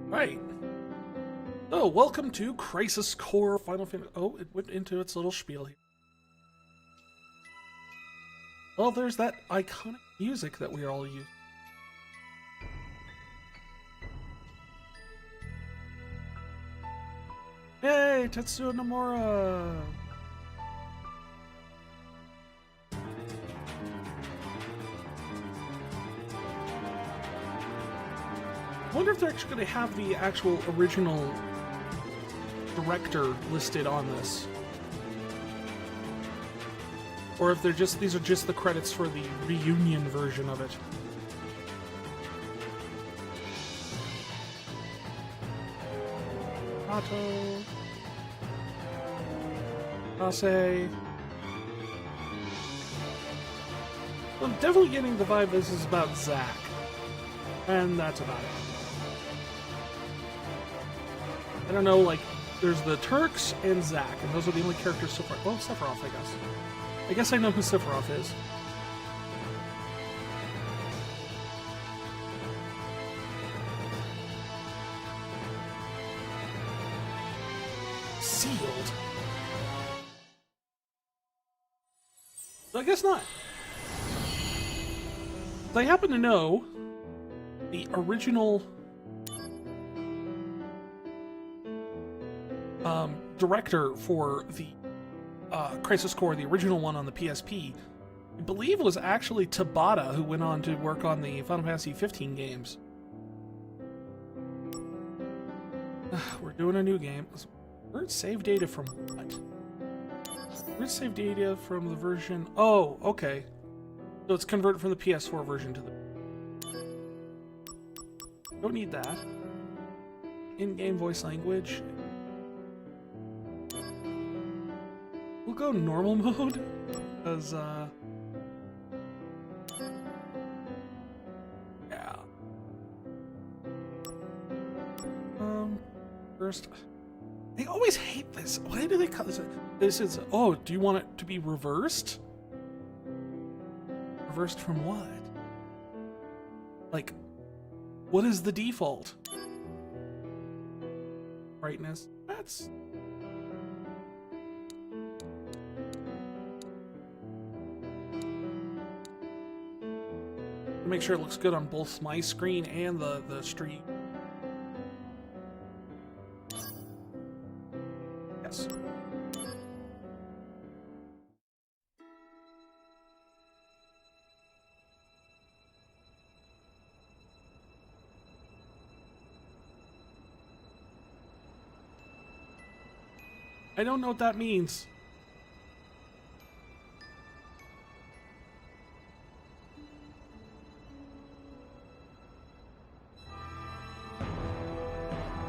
Right. So, welcome to Crisis Core Final Fantasy. Oh, it went into its little spiel here. Well, there's that iconic music that we all use. Yay, Tetsuo Nomura! I wonder if they're actually going to have the actual original director listed on this. Or if these are just the credits for the reunion version of it. Otto. Kase. I'm definitely getting the vibe this is about Zack. And that's about it. I don't know, like, there's the Turks and Zack, and those are the only characters so far. Well, Sephiroth, I guess. I guess I know who Sephiroth is. Sealed? So I guess not. I happen to know the original director for the Crisis Core, the original one on the PSP, I believe it was actually Tabata, who went on to work on the Final Fantasy 15 games. We're doing a new game. Where's save data from what? Where's save data from the version? Oh, okay. So it's converted from the PS4 version to the... Don't need that. In-game voice language. We'll go normal mode, because, yeah. First... They always hate this. Why do they call this? This is... Oh, do you want it to be reversed? Reversed from what? Like, what is the default? Brightness? That's... Make sure it looks good on both my screen and the stream. Yes. I don't know what that means.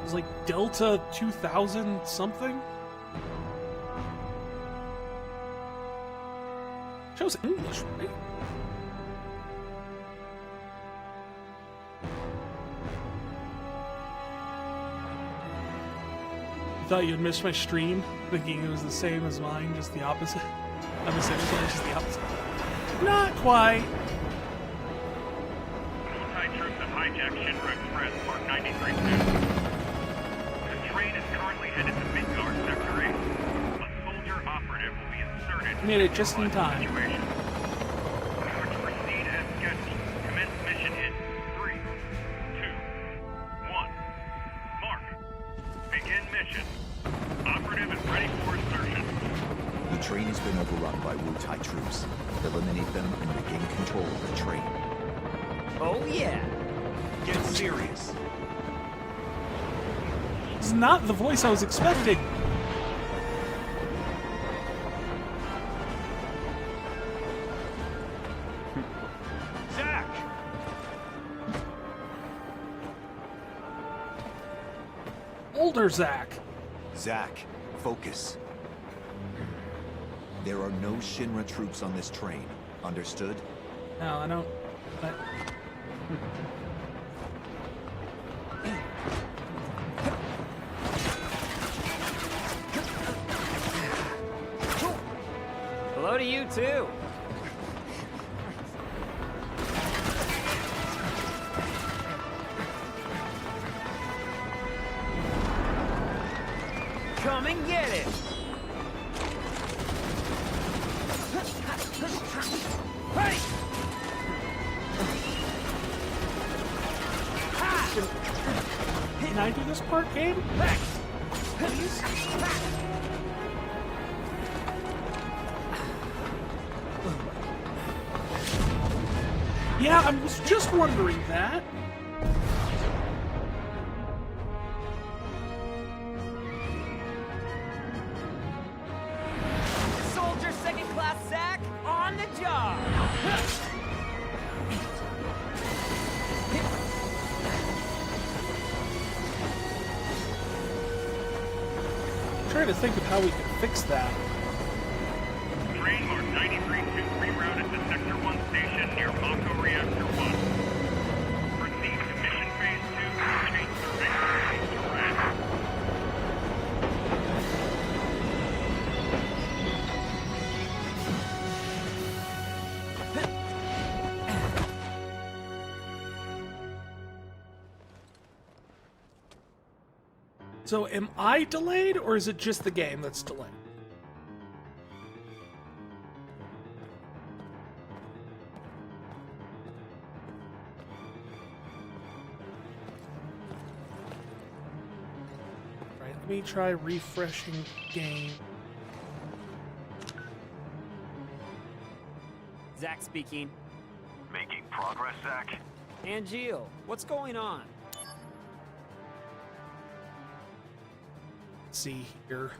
It's like Delta 2000 something? Shows English, right? You thought you'd miss my stream, thinking it was the same as mine, just the opposite? I'm the same as mine, just the opposite. Not quite. Anti-troops have hijacked Shinra Express, Mark 93-2. The train is currently headed to Midgard, Sector 8. A soldier operative will be inserted. Made it just in time. Situation. To proceed as scheduled. Commence mission in 3, 2, 1. Mark. Begin mission. Operative is ready for insertion. The train has been overrun by Wu-Tai troops. Eliminate them and regain control of the train. Oh yeah! Get serious. It's not the voice I was expecting. Zack! Older Zack. Zack, focus. There are no Shinra troops on this train. Understood? No, I don't... Hello to you too. Come and get it! Hey! Can I do this part, game? Please? Yeah, I was just wondering that. Soldier second class Zach on the job! I'm trying to think of how we can fix that. Train Mark 93-2 rerouted to Sector 1 station near Mako Reactor 1. Proceed to Mission Phase 2 to change survey coordinates to red. So am I delayed, or is it just the game that's delayed? Right, let me try refreshing game. Zach speaking. Making progress, Zach? And Jill, what's going on? Let's see here.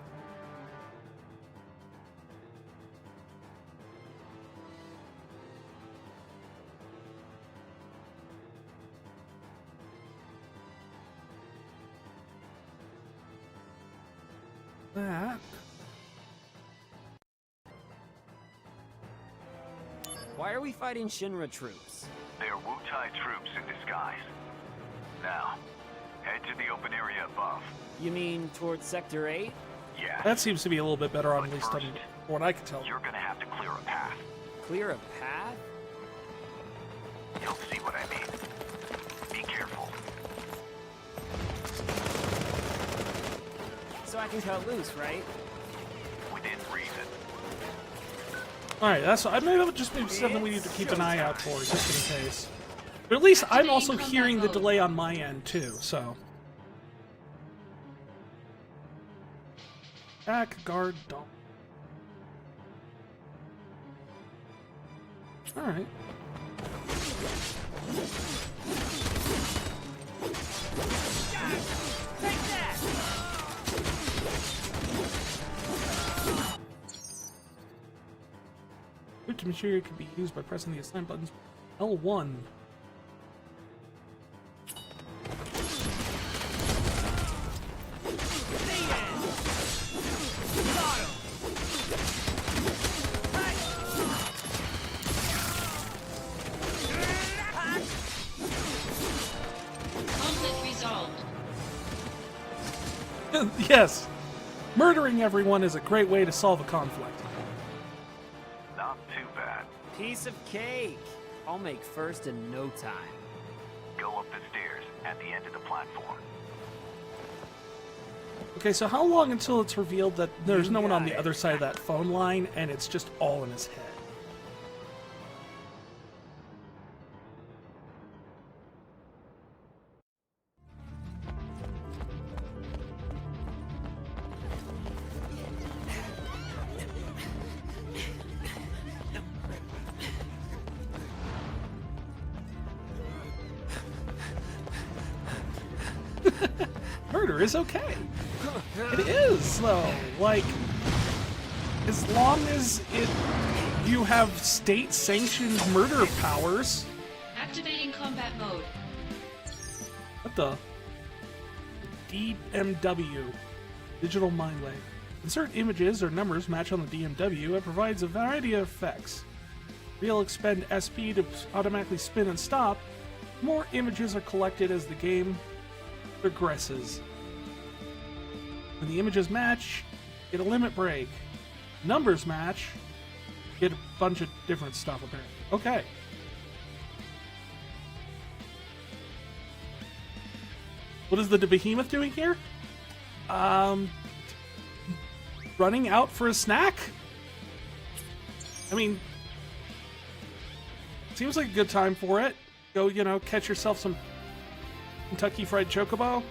That. Why are we fighting Shinra troops? They're Wu-Tai troops in disguise. Now, head to the open area above. You mean towards Sector 8? Yeah. That seems to be a little bit better, on at least on what I can tell. You're gonna have to clear a path. Clear a path? You'll see what I mean. Be careful. So I can cut loose, right? Within reason. All right, that's. I may have just maybe something we need to keep an eye out for, just in case. But at least I'm also hearing the delay on my end too. So. Back guard dog. All right. Take that! Which material can be used by pressing the assign buttons L1. Conflict resolved. Yes, murdering everyone is a great way to solve a conflict. Not too bad. Piece of cake. I'll make first in no time. Go up the stairs at the end of the platform. Okay, so how long until it's revealed that there's You no one on got the it. other side of that phone line and it's just all in his head? Murder is okay. It is, though. Like, as long as you have state-sanctioned murder powers. Activating combat mode. What the? DMW. Digital Mind Wave. Insert images or numbers match on the DMW. It provides a variety of effects. Real expend SP to automatically spin and stop. More images are collected as the game progresses. When the images match, get a limit break. Numbers match, get a bunch of different stuff apparently. Okay. What is the behemoth doing here? running out for a snack? I mean, seems like a good time for it. Go, you know, catch yourself some Kentucky Fried Chocobo.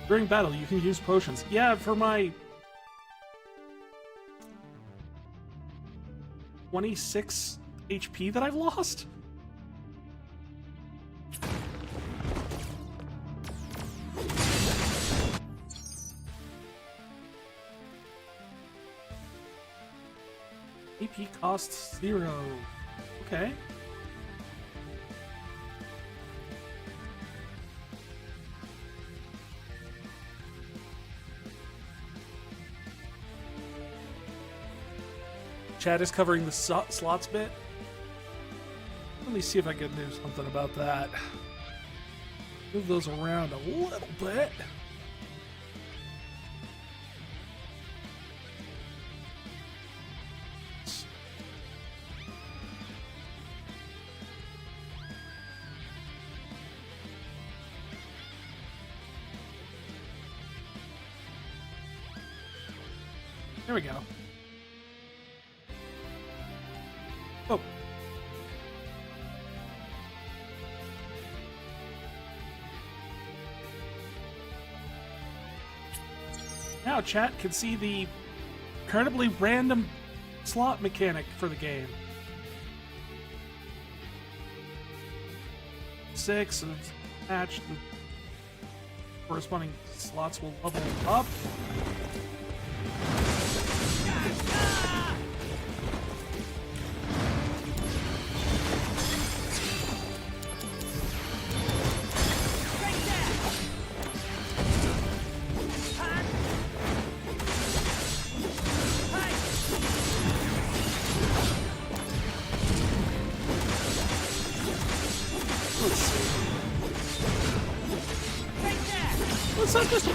During battle, you can use potions. Yeah, for my 26 HP that I've lost. AP costs 0. Okay. Chad is covering the slots bit. Let me see if I can do something about that. Move those around a little bit. There we go. Oh. Now chat can see the incredibly random slot mechanic for the game. 6 and match the corresponding slots will level up.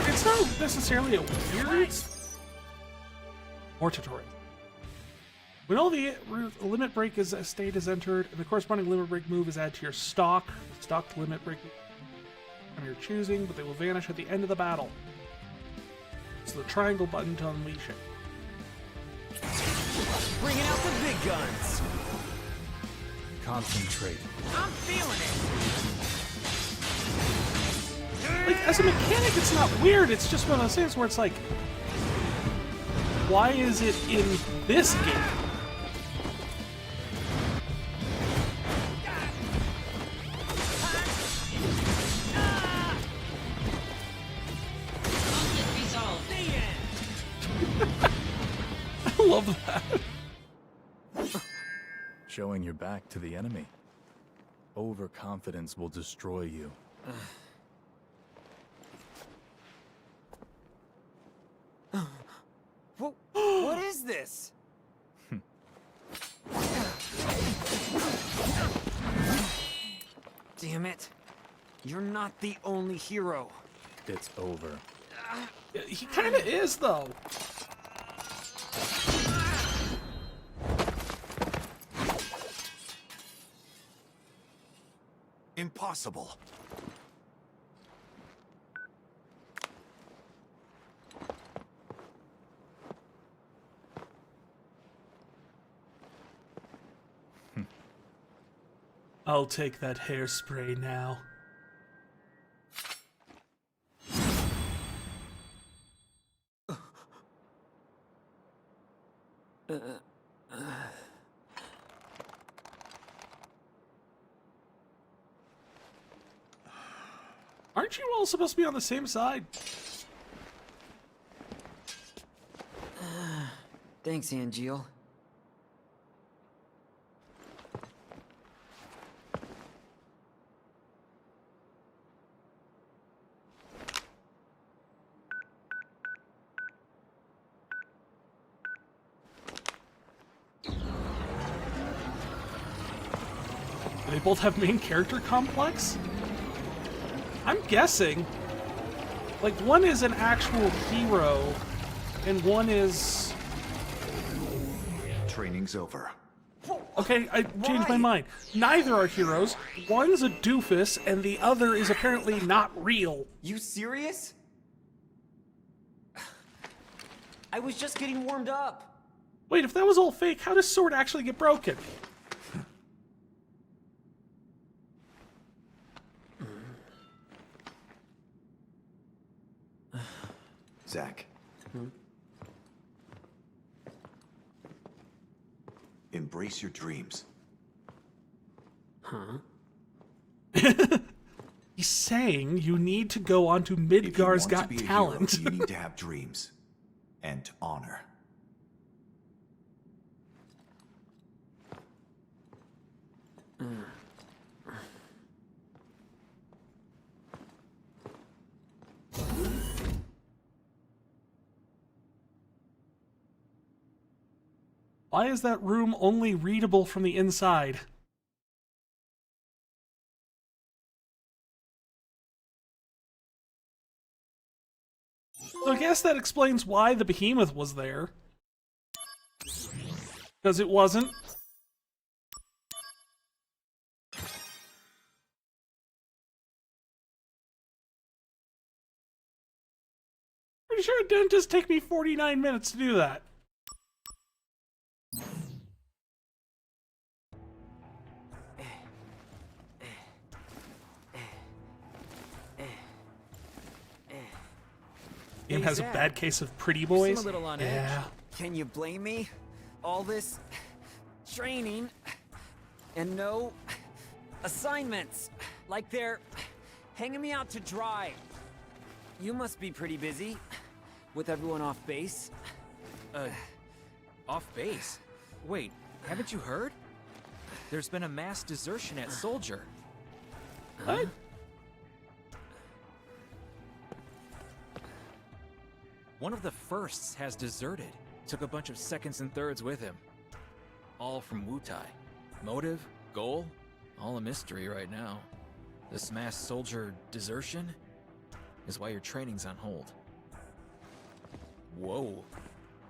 It's not necessarily a weird. More tutorial. When all the limit break state is entered, and the corresponding limit break move is added to your stock. Stocked limit break of your choosing, but they will vanish at the end of the battle. It's the triangle button to unleash it. Bringing out the big guns. Concentrate. I'm feeling it. Like, as a mechanic, it's not weird. It's just one of those things where it's like, why is it in this game? Conflict resolved. I love that. Showing your back to the enemy. Overconfidence will destroy you. What is this? Damn it. You're not the only hero. It's over. He kind of is, though. Impossible. I'll take that hairspray now. Aren't you all supposed to be on the same side? Thanks, Angeal. Do they both have main character complex? I'm guessing. Like, one is an actual hero, and one is... Training's over. Okay, I changed my mind. Neither are heroes. One's a doofus, and the other is apparently not real. You serious? I was just getting warmed up. Wait, if that was all fake, how does Sword actually get broken? Zack. Embrace your dreams. He's saying you need to go on to If you Midgar's want Got to be a Talent. hero, you need to have dreams. And honor. Why is that room only readable from the inside? So I guess that explains why the behemoth was there. Because it wasn't. Pretty sure it didn't just take me 49 minutes to do that. Game has a Zach, bad case of pretty You boys. seem a little on edge. Yeah. Can you blame me? All this training and no assignments. Like they're hanging me out to dry. You must be pretty busy with everyone off base. Off base? Wait, haven't you heard? There's been a mass desertion at Soldier. What? One of the firsts has deserted. Took a bunch of seconds and thirds with him. All from Wutai. Motive, goal, all a mystery right now. This mass soldier desertion is why your training's on hold. Whoa,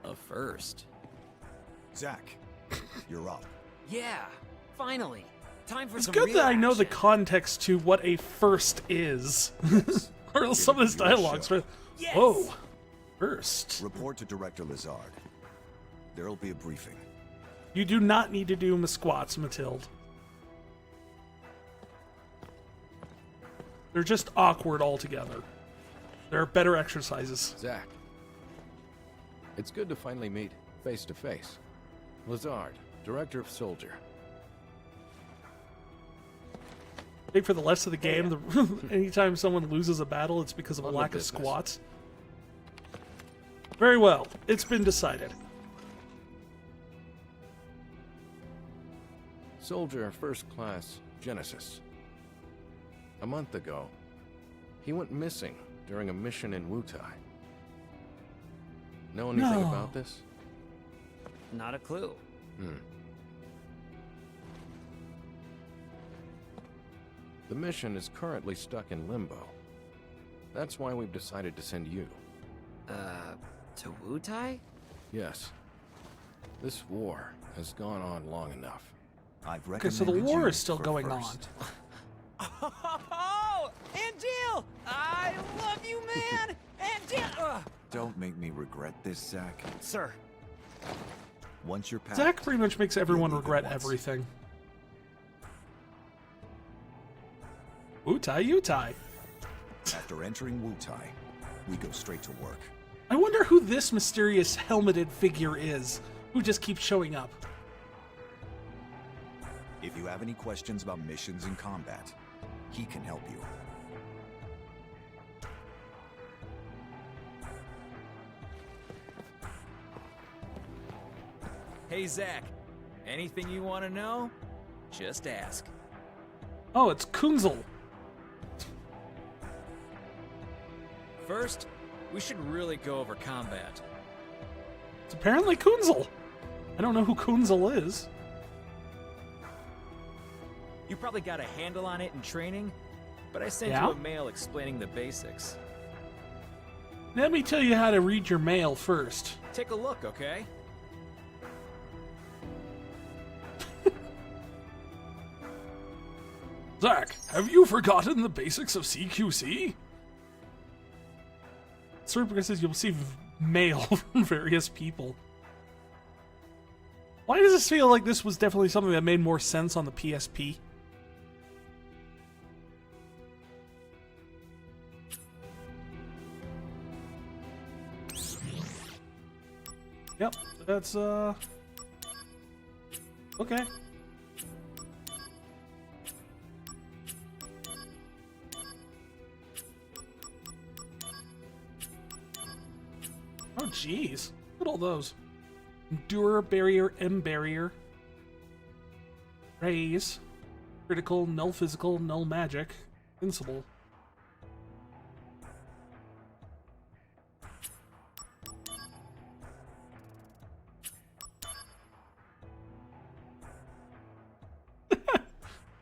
a first. Zack, you're up. Yeah, finally. Time for It's some good real that I know the action. context to what a first is. Or else some of this Give it a dialogue's shot. Yes! whoa. First. Report to Director Lazard. There'll be a briefing. You do not need to do squats, Mathilde. They're just awkward altogether. There are better exercises. Zack, it's good to finally meet face to face. Lazard, Director of Soldier. I think for the rest of the game, anytime someone loses a battle, it's because of a On the lack of business. squats. Very well. It's been decided. Soldier First Class Genesis. A month ago, he went missing during a mission in Wutai. Know anything No. about this? Not a clue. The mission is currently stuck in limbo. That's why we've decided to send you. To Wutai? Yes. This war has gone on long enough. I've Okay, so the recommended war you is still for going first. Oh, Angel! I love you, man! Angel! Don't make me regret this, Zack. Sir, Once you're past, Zach pretty much makes everyone You'll leave regret it once. everything. Utai Utai. after entering Wutai, we go straight to work. I wonder who this mysterious helmeted figure is, who just keeps showing up. If you have any questions about missions and combat, he can help you. Hey Zack, anything you want to know? Just ask. Oh, it's Kunzel. First, we should really go over combat. It's apparently Kunzel. I don't know who Kunzel is. You probably got a handle on it in training, but I sent Yeah? you a mail explaining the basics. Let me tell you how to read your mail first. Take a look, okay? Zach, have you forgotten the basics of CQC? Server says you'll receive mail from various people. Why does this feel like this was definitely something that made more sense on the PSP? Yep, that's, okay. Oh, jeez. Look at all those. Endure, barrier, M barrier. Raise. Critical, null physical, null magic. Invincible.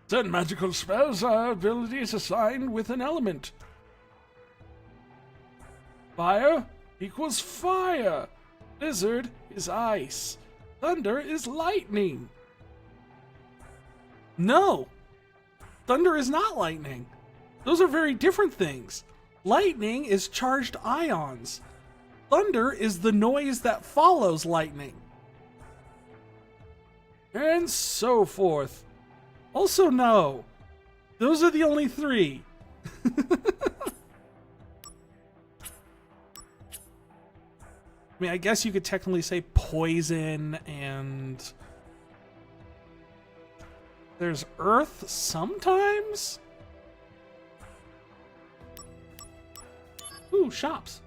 Certain magical spells are abilities assigned with an element. Fire equals fire. Blizzard is ice. Thunder is lightning. No. Thunder is not lightning. Those are very different things. Lightning is charged ions. Thunder is the noise that follows lightning. And so forth. Also, no. Those are the only three. I mean, I guess you could technically say poison and... There's earth sometimes? Ooh, shops.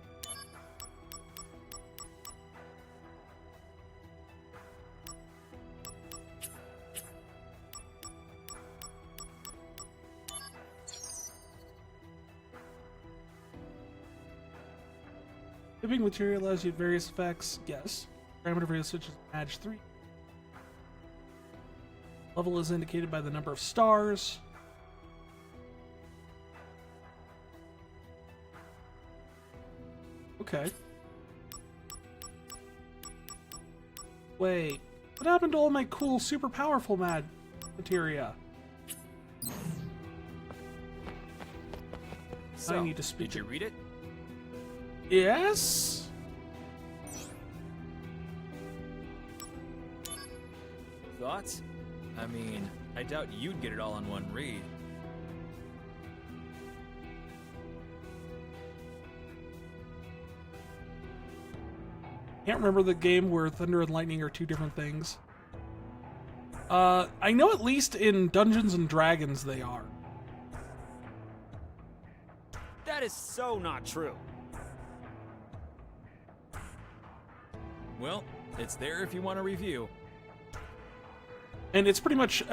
Tipping material allows you various effects. Yes. Parameter values such as Edge 3. Level is indicated by the number of stars. Okay. Wait. What happened to all my cool, super powerful materia? So, I need to speak. did you read it? Yes? Thoughts? I mean, I doubt you'd get it all in one read. Can't remember the game where thunder and lightning are two different things. I know at least in Dungeons and Dragons they are. That is so not true. It's there if you want to review. And it's pretty much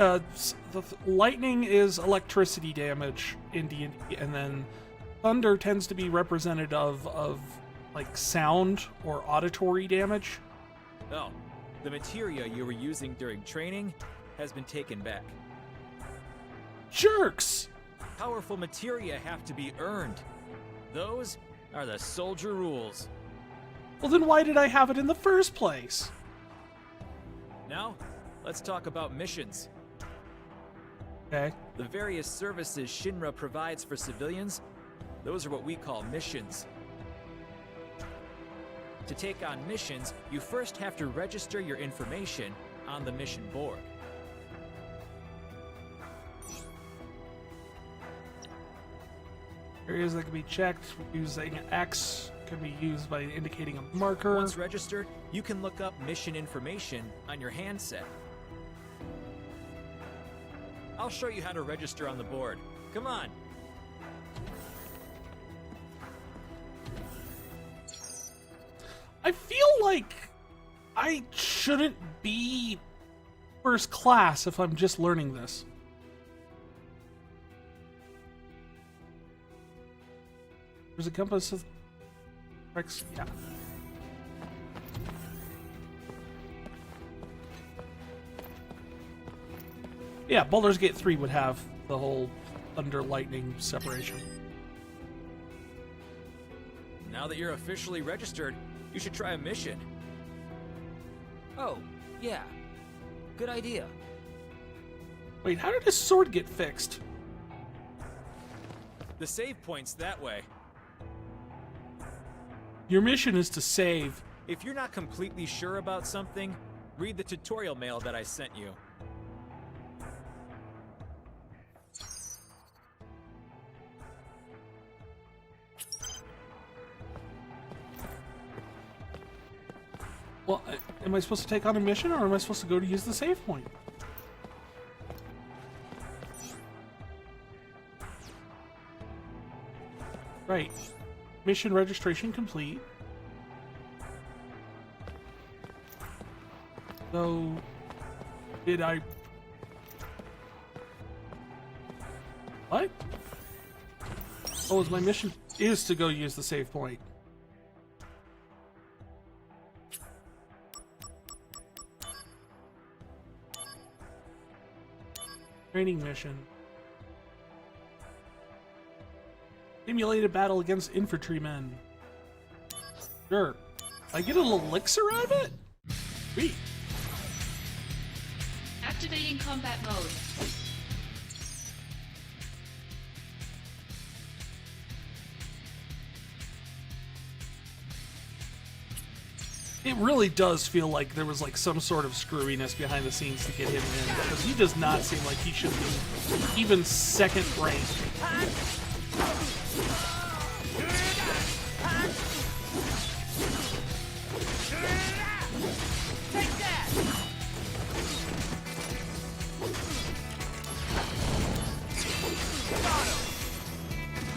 lightning is electricity damage in D&D, and then thunder tends to be representative of like sound or auditory damage. Oh, the materia you were using during training has been taken back. Jerks! Powerful materia have to be earned. Those are the soldier rules. Well, then why did I have it in the first place? Now, let's talk about missions. Okay. The various services Shinra provides for civilians, those are what we call missions. To take on missions, you first have to register your information on the mission board. Areas that can be checked using X can be used by indicating a marker. Once registered, you can look up mission information on your handset. I'll show you how to register on the board. Come on. I feel like I shouldn't be first class if I'm just learning this. There's a compass of... Yeah. Yeah, Baldur's Gate 3 would have the whole thunder lightning separation. Now that you're officially registered, you should try a mission. Oh, yeah. Good idea. Wait, how did his sword get fixed? The save point's that way. Your mission is to save. If you're not completely sure about something, read the tutorial mail that I sent you. Well, am I supposed to take on a mission, or am I supposed to go to use the save point? Right. Mission registration complete. So, did I... What? Oh, my mission is to go use the save point. Training mission. Simulated battle against infantrymen. Sure. I get an elixir out of it? Sweet. Activating combat mode. It really does feel like there was like some sort of screwiness behind the scenes to get him in, because he does not seem like he should be even second ranked. Take that!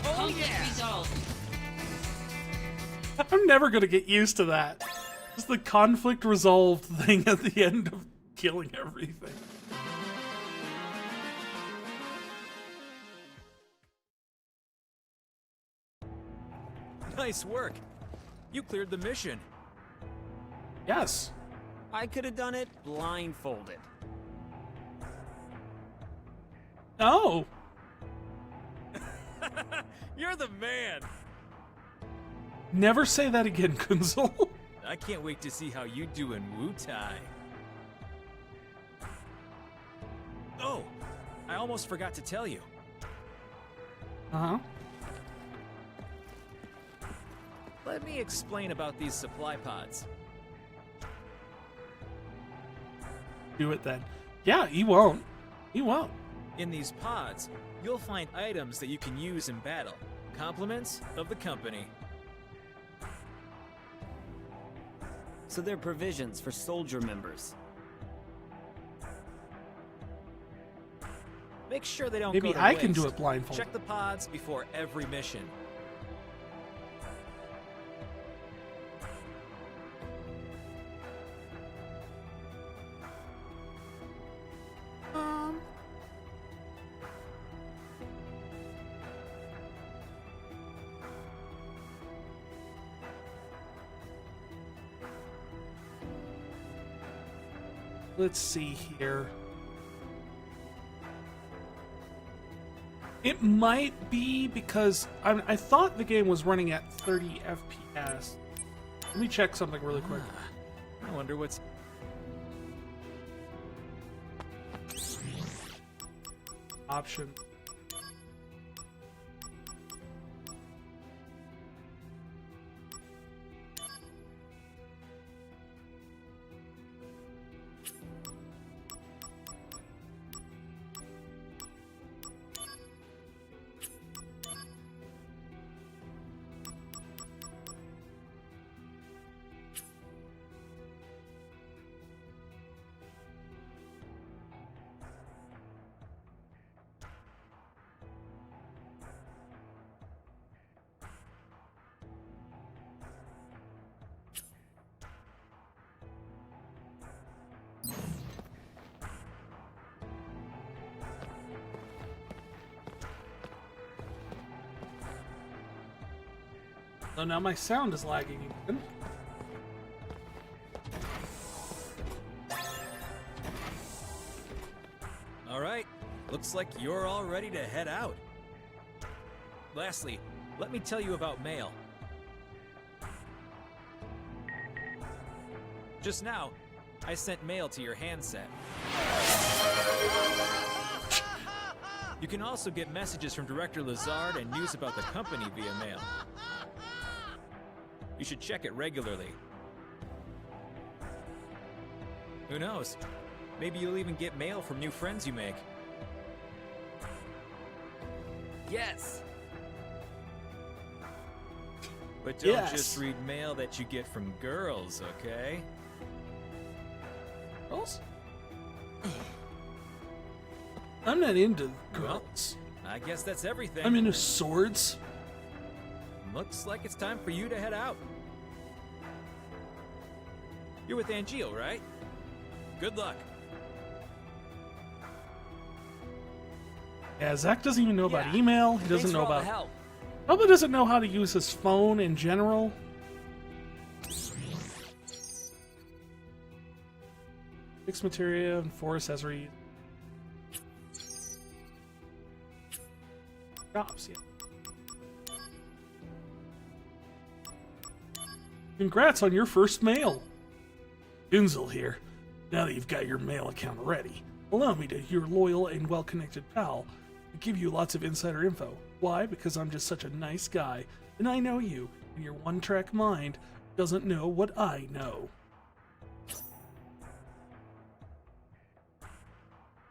Oh, Conflict yeah! resolved. I'm never gonna get used to that. It's the conflict resolved thing at the end of killing everything. Nice work. You cleared the mission. Yes. I could have done it blindfolded. Oh. You're the man. Never say that again, Kunzel. I can't wait to see how you do in Wu-Tai. Oh, I almost forgot to tell you. Uh-huh. Let me explain about these supply pods. Do it then. Yeah, he won't. He won't. In these pods, you'll find items that you can use in battle. Compliments of the company. So they're provisions for soldier members. Make sure they don't Maybe go to I can do waste. it blindfolded. Check the pods before every mission. Let's see here. It might be because I thought the game was running at 30 FPS. Let me check something really quick. I wonder what's... Option. So now my sound is lagging again. All right, looks like you're all ready to head out. Lastly, let me tell you about mail. Just now, I sent mail to your handset. You can also get messages from Director Lazard and news about the company via mail. You should check it regularly. Who knows? Maybe you'll even get mail from new friends you make. Yes. But don't Yes. just read mail that you get from girls, okay? Girls? I'm not into Well, girls. I guess that's everything. I'm into swords. Looks like it's time for you to head out. You're with Angel, right? Good luck. Yeah, Zach doesn't even know about Yeah. email. He Thanks doesn't for know all the about. help. Probably doesn't know how to use his phone in general. Fixed materia and 4 accessories. Shops, yeah. Congrats on your first mail. Gunzel here. Now that you've got your mail account ready, allow me to your loyal and well-connected pal to give you lots of insider info. Why? Because I'm just such a nice guy, and I know you, and your one-track mind doesn't know what I know.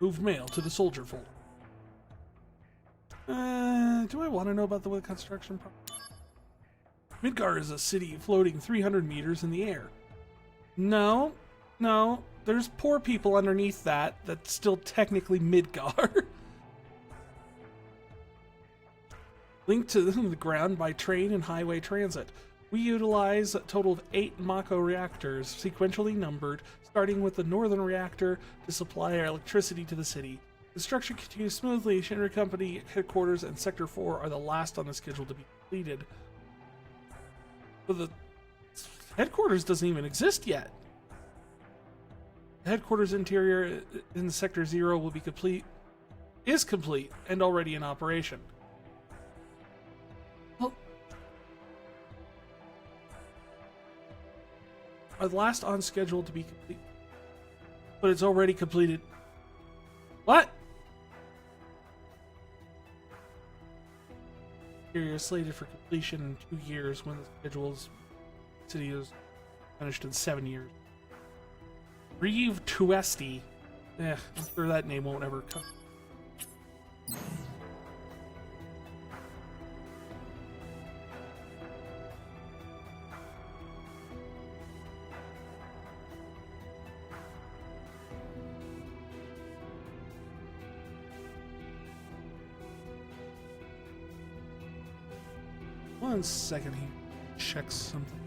Move mail to the soldier folder. Do I want to know about the construction project? Midgar is a city floating 300 meters in the air. No, there's poor people underneath that that's still technically Midgar. Linked to the ground by train and highway transit. We utilize a total of 8 Mako reactors, sequentially numbered, starting with the northern reactor to supply our electricity to the city. Construction continues smoothly. Shinra Company headquarters and Sector 4 are the last on the schedule to be completed. But the headquarters doesn't even exist yet. The headquarters interior in Sector 0 will be is complete, and already in operation. Well, are the last on schedule to be complete, but it's already completed. What? Interior is slated for completion in 2 years when the schedule's city is finished in 7 years. Reeve Tuesti. I'm sure that name won't ever come. One second, he checks something.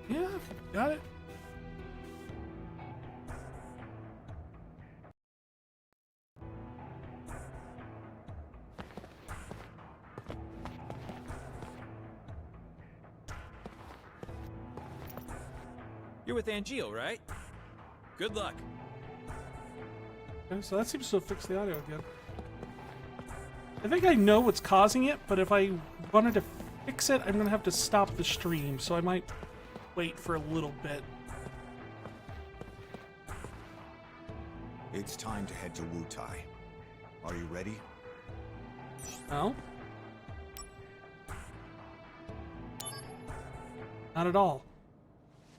Yeah, got it. You're with Angel, right? Good luck. Okay, so that seems to have fixed the audio again. I think I know what's causing it, but if I wanted to fix it, I'm gonna have to stop the stream, so I might wait for a little bit. It's time to head to Wutai. Are you ready? No? Not at all.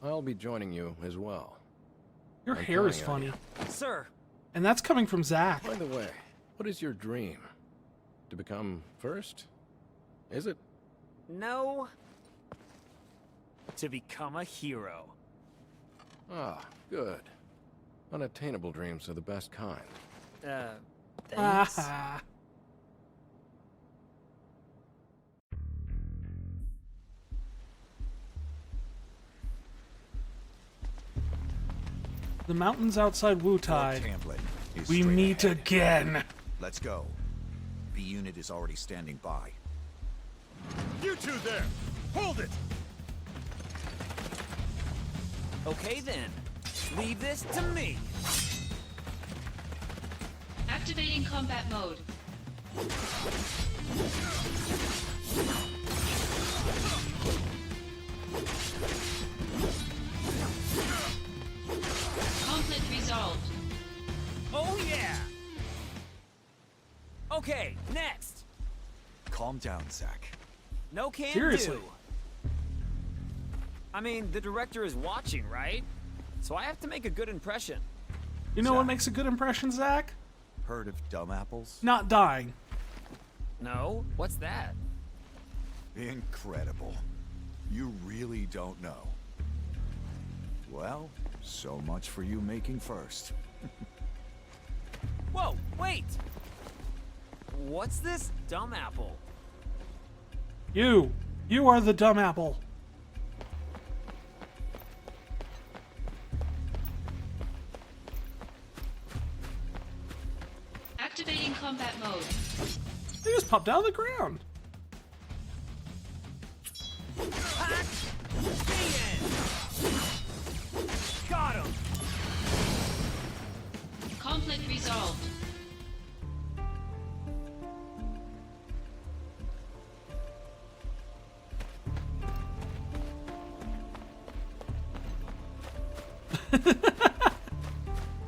I'll be joining you as well. Your I'm hair is counting on funny. Sir, And that's coming from Zach. By the way, what is your dream? To become first? Is it? no. To become a hero. Ah, good. Unattainable dreams are the best kind. Thanks. Ah. The mountains outside Wutai. Template is We straight meet ahead. again. Let's go. B unit is already standing by. You two there! Hold it! Okay then. Leave this to me. Activating combat mode. Conflict resolved. Oh yeah! Okay, next. Calm down, Zach. No can Seriously. do. I mean, the director is watching, right? So I have to make a good impression. You know what Zach. makes a good impression, Zach? Heard of dumb apples? Not dying. No? What's that? Incredible. You really don't know. Well, so much for you making first. Whoa, wait! What's this dumb apple? You are the dumb apple. Activating combat mode. They just popped out of the ground. Got him! Conflict resolved.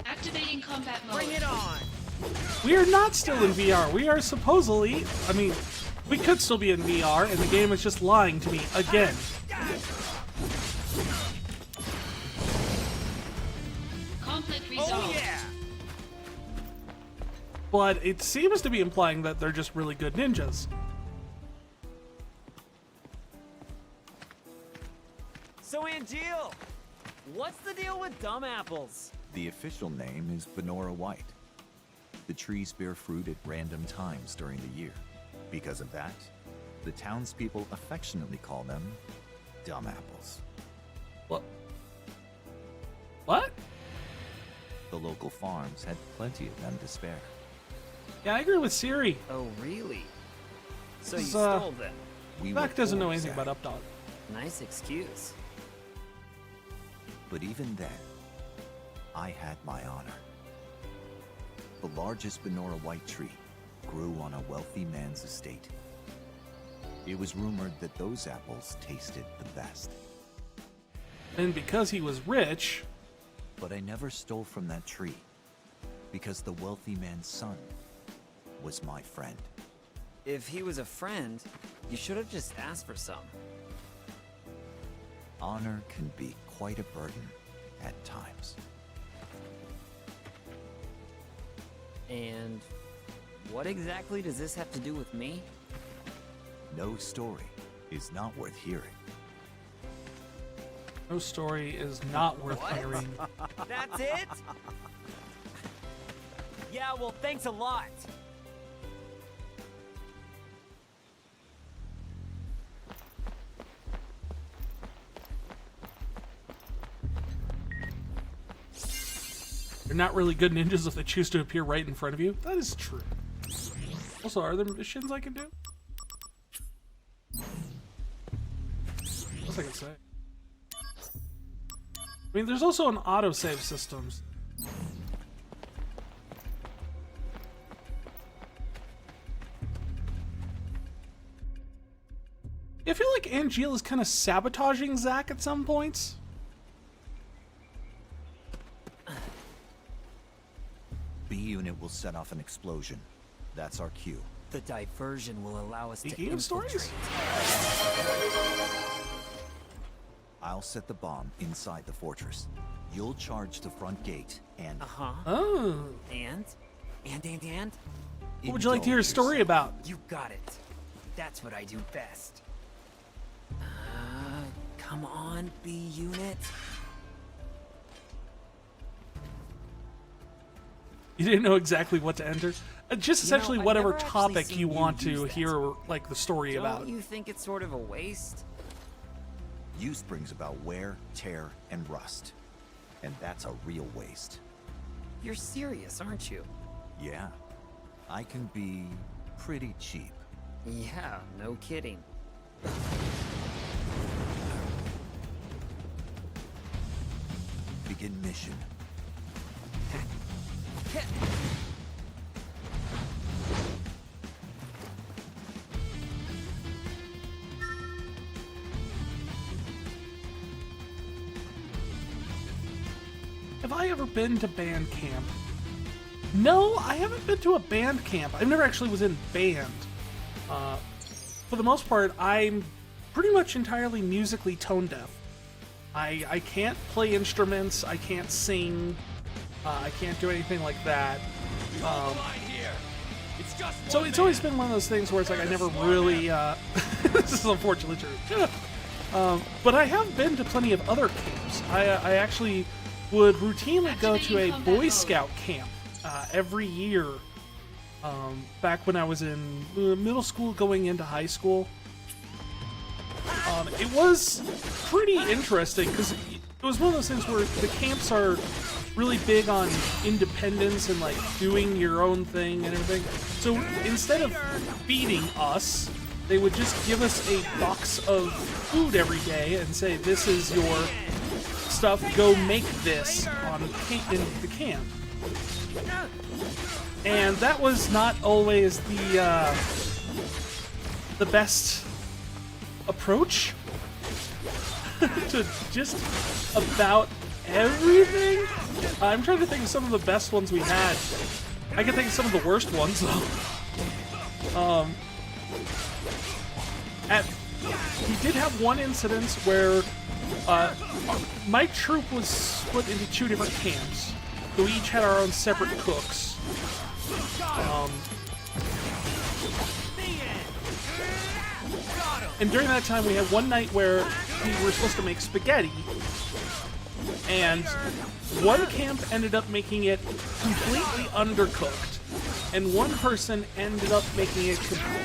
Activating combat mode. Bring it on! We are not still in VR. We are supposedly, I mean, we could still be in VR, and the game is just lying to me again. Conflict resolved. Oh yeah! But it seems to be implying that they're just really good ninjas. So Angeal, what's the deal with dumb apples? The official name is Benora White. The trees bear fruit at random times during the year. Because of that, the townspeople affectionately call them dumb apples. What? What? The local farms had plenty of them to spare. Yeah, I agree with Siri. Oh really? So you This, stole them? We Zach were doesn't know poor, anything Zach. about Updog. Nice excuse. But even then, I had my honor. The largest Benora White tree grew on a wealthy man's estate. It was rumored that those apples tasted the best. And because he was rich, But I never stole from that tree, because the wealthy man's son was my friend. If he was a friend, you should have just asked for some. Honor can be quite a burden at times. And what exactly does this have to do with me? No story is not worth hearing. no story is not worth What? hearing. That's it? Yeah, well, thanks a lot. They're not really good ninjas if they choose to appear right in front of you. That is true. Also, are there missions I can do? What's I can say? I mean, there's also an autosave system. I feel like Angeal is kind of sabotaging Zach at some points. B unit will set off an explosion. That's our cue. The diversion will allow us to Speaking of stories. infiltrate. I'll set the bomb inside the fortress. You'll charge the front gate and... Uh-huh. Oh. And? What would you like to hear a indulge story yourself. about? You got it. That's what I do best. Come on, B unit. You didn't know exactly what to enter? Just essentially I've whatever never actually topic seen you want use to that. hear, like, the story about. Don't you think it's sort of a waste? Use brings about wear, tear, and rust. And that's a real waste. You're serious, aren't you? Yeah, I can be pretty cheap. Yeah, no kidding. Begin mission. Have I ever been to band camp? No, I haven't been to a band camp. I never actually was in band. For the most part, I'm pretty much entirely musically tone deaf. I can't play instruments, I can't sing, I can't do anything like that. So it's always been one of those things where it's like I never really, this is unfortunately true. But I have been to plenty of other camps. I actually would routinely go to a Boy Scout camp every year back when I was in middle school going into high school. It was pretty interesting because it was one of those things where the camps are really big on independence and like doing your own thing and everything. So instead of feeding us, they would just give us a box of food every day and say, "This is your stuff. Go make this in the camp." And that was not always the best approach to just about everything. I'm trying to think of some of the best ones we had. I can think of some of the worst ones though. We did have one incident where my troop was split into 2 different camps. So we each had our own separate cooks. And during that time, we had one night where we were supposed to make spaghetti, and one camp ended up making it completely undercooked, and one person ended up making it.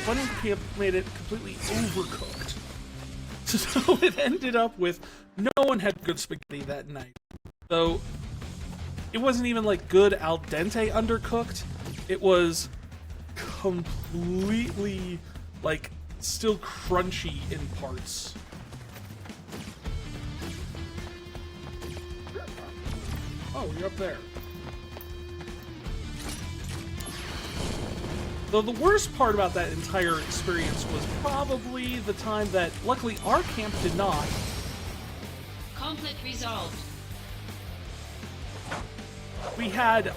One camp made it completely overcooked. So it ended up with no one had good spaghetti that night. So it wasn't even like good al dente undercooked. It was completely like still crunchy in parts. Oh, you're up there. Though the worst part about that entire experience was probably the time that, luckily, our camp did not. Conflict resolved. We had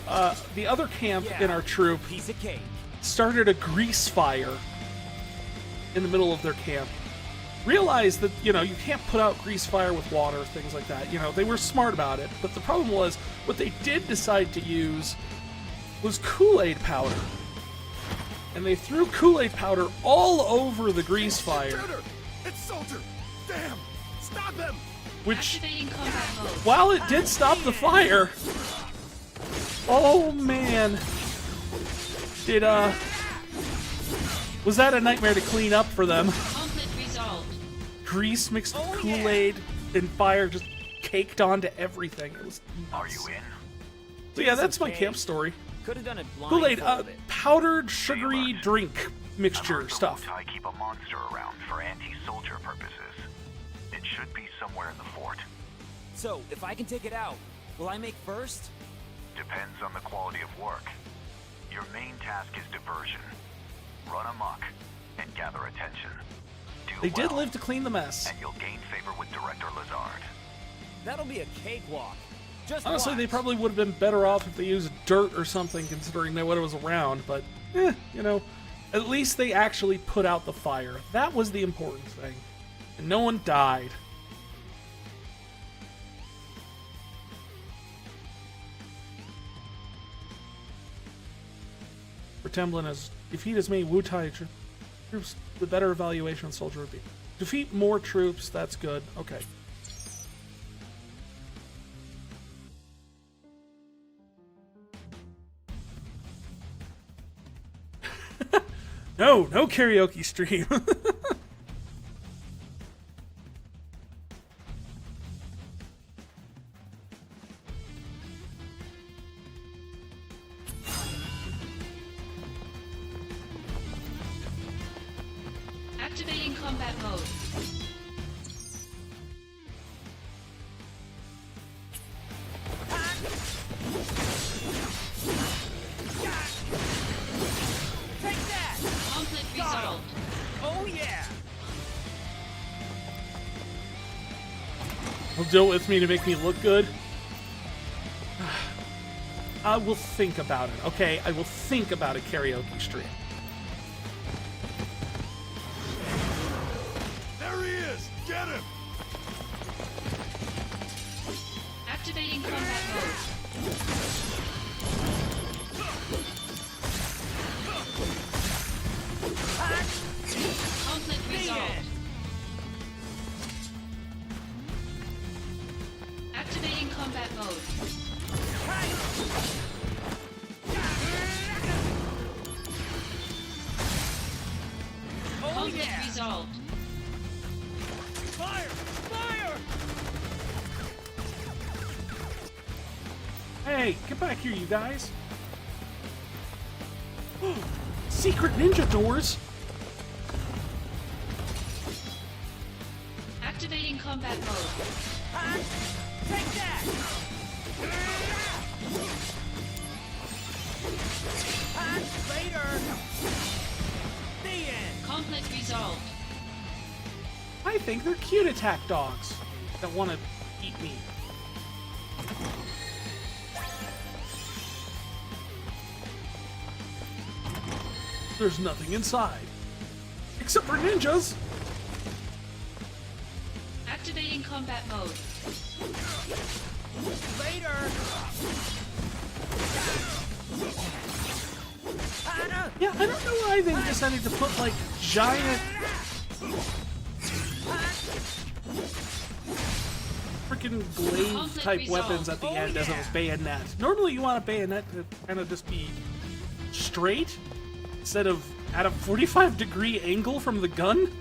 the other camp in our troop Piece of cake. started a grease fire in the middle of their camp. Realized that, you can't put out grease fire with water, things like that. They were smart about it, but the problem was what they did decide to use was Kool-Aid powder. And they threw Kool-Aid powder all over the grease fire. It's Soldier! Damn! Stop him! Which, Activating combat mode. while it did stop the fire, oh man, was that a nightmare to clean up for them? Conflict resolved. Grease mixed with Kool-Aid and fire just caked onto everything. It was nuts. Are you in? So yeah, that's my camp story. Could have done it Kool-Aid, blindfolded. powdered sugary drink mixture Members of stuff. Wutai keep a monster around for anti-soldier purposes. It should be somewhere in the fort. So, if I can take it out, will I make first? Depends on the quality of work. Your main task is diversion. Run amok and gather attention. Do They did well, live to clean the mess. and you'll gain favor with Director Lazard. That'll be a cakewalk. Just Honestly, watch. they probably would have been better off if they used dirt or something, considering that what it was around, but, at least they actually put out the fire. That was the important thing. And no one died. For Temblin, as defeat as many Wutai troops, the better evaluation of the soldier would be. Defeat more troops, that's good. Okay. No karaoke stream. Activating combat mode. He'll do it with me to make me look good. I will think about it, okay? I will think about a karaoke stream. There he is! Get him! Activating combat mode. Conflict resolved. Activating combat mode. Conflict resolved. Fire! Fire! Hey, get back here, you guys. Secret ninja doors. Activating combat mode. Take that! Later! The end! Conflict resolved. I think they're cute attack dogs that want to eat me. There's nothing inside. Except for ninjas! Activating combat mode. Later! Yeah, I don't know why they decided to put, like, giant... freaking glaive-type weapons at the end as it was bayonet. Normally you want a bayonet to kind of just be straight, instead of at a 45-degree angle from the gun.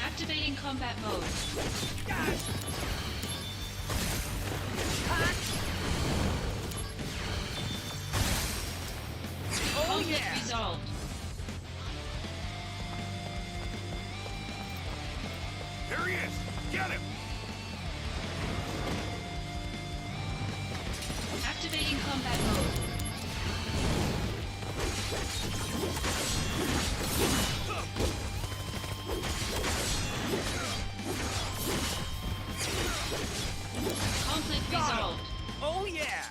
Activating combat mode. Conflict resolved. There he is! Get him! Activating combat mode. Conflict resolved. Oh yeah!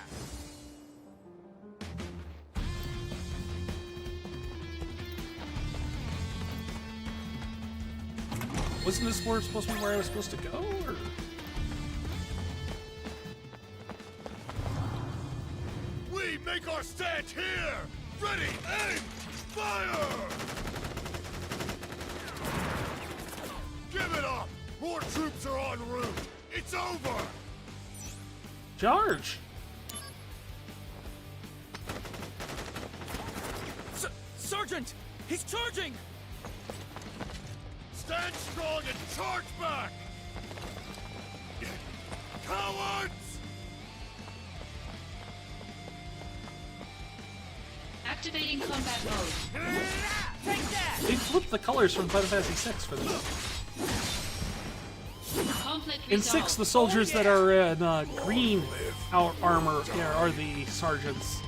Wasn't this where it's supposed to be where I was supposed to go, or...? We make our stand here! Ready, aim, fire! Give it up! More troops are en route! It's over! Charge! Sergeant! He's charging! Stand strong and charge back! Cowards! Activating combat mode. Take that! They flipped the colors from Final Fantasy VI for this. Conflict In resolved. 6, the soldiers that are in green armor are the sergeants.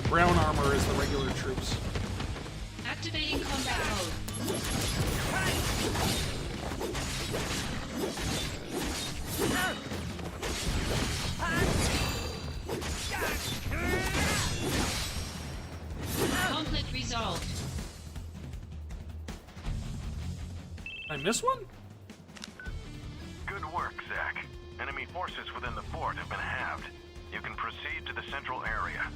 Brown armor is the regular troops. Activating combat mode. Conflict resolved. I miss one? Good work, Zack. Enemy forces within the fort have been halved. You can proceed to the central area.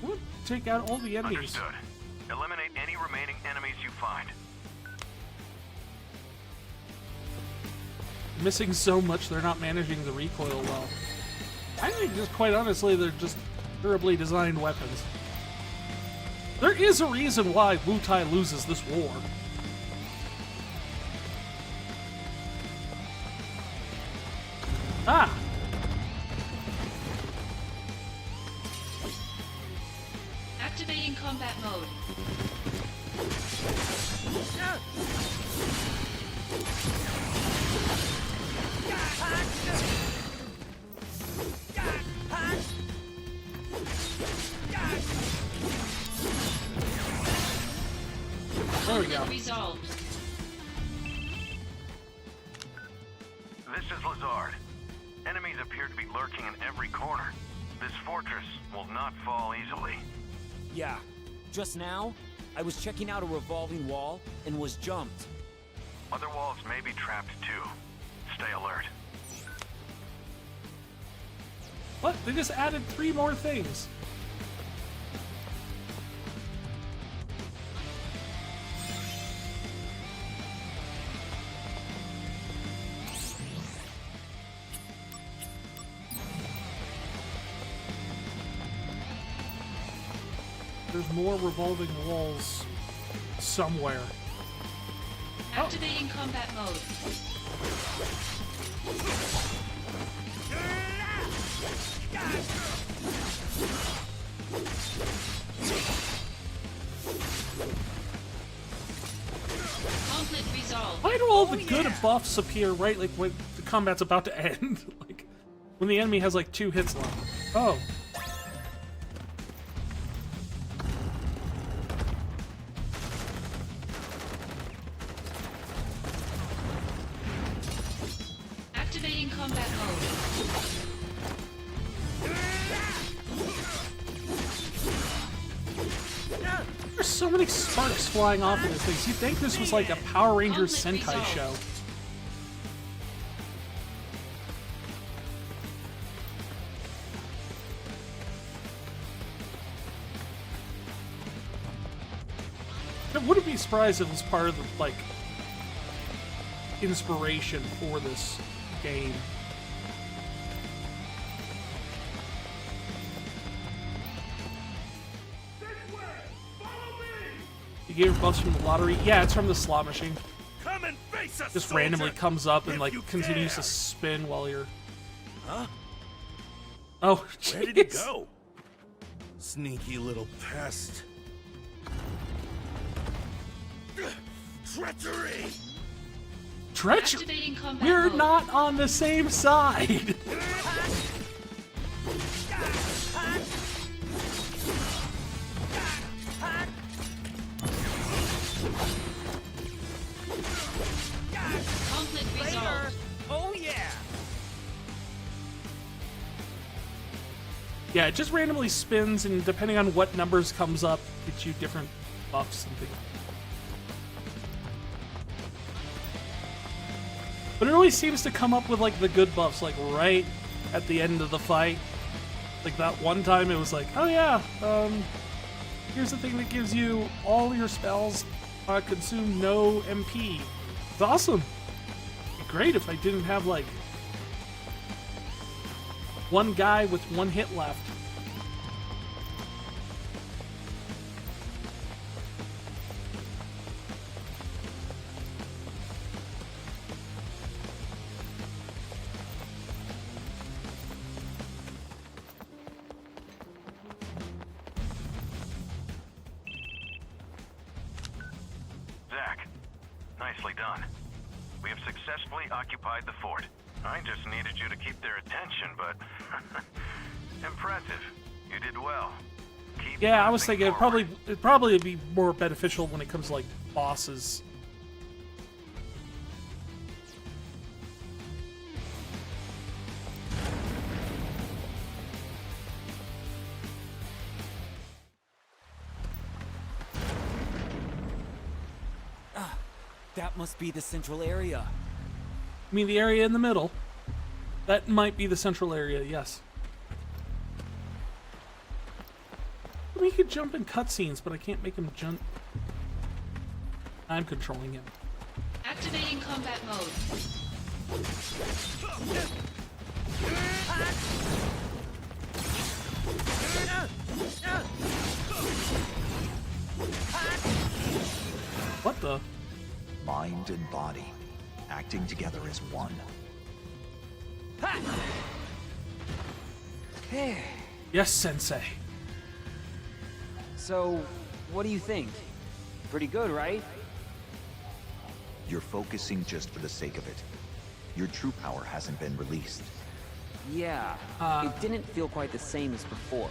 We'll take out all the enemies. Understood. Eliminate any remaining enemies you find. Missing so much, they're not managing the recoil well. I think, just quite honestly, they're just terribly designed weapons. There is a reason why Wutai loses this war. Ah! Activating combat mode. This is Lazard. Enemies appear to be lurking in every corner. This fortress will not fall easily. Yeah, just now, I was checking out a revolving wall and was jumped. Other walls may be trapped too. Stay alert. What? They just added 3 more things. There's more revolving walls somewhere. Activating combat mode. Conflict resolved. Why do all the good buffs appear right like when the combat's about to end? Like when the enemy has like 2 hits left. Oh. Activating combat mode. There's so many sparks flying off of this thing. You'd think this was like a Power Rangers Sentai show. I wouldn't be surprised if it was part of the, like, inspiration for this game. You gave her buffs from the lottery? Yeah, it's from the slot machine. Come and face us, Just randomly comes up and, like, continues to spin while you're... Huh? Oh, Where did he jeez. go? Sneaky little pest. Treachery! Treachery? Activating combat We're mode. not on the same side! Conflict resolved. Oh yeah! Yeah, it just randomly spins, and depending on what numbers comes up, gets you different buffs and things. But it always seems to come up with, like, the good buffs, like, right at the end of the fight. Like, that one time it was like, oh yeah, here's the thing that gives you all your spells consume no MP. It's awesome. It'd be great if I didn't have, like, one guy with 1 hit left. Zach, nicely done. We have successfully occupied the fort. I just needed you to keep their attention, but... impressive. You did well. Keep Yeah, I was pressing thinking forward. it'd probably be more beneficial when it comes to, like, bosses. That must be the central area. I mean, the area in the middle. That might be the central area, yes. I mean, he could jump in cutscenes, but I can't make him jump. I'm controlling him. Activating combat mode. What the? Mind and body, acting together as one. Yes, Sensei. So, what do you think? Pretty good, right? You're focusing just for the sake of it. Your true power hasn't been released. Yeah, it didn't feel quite the same as before.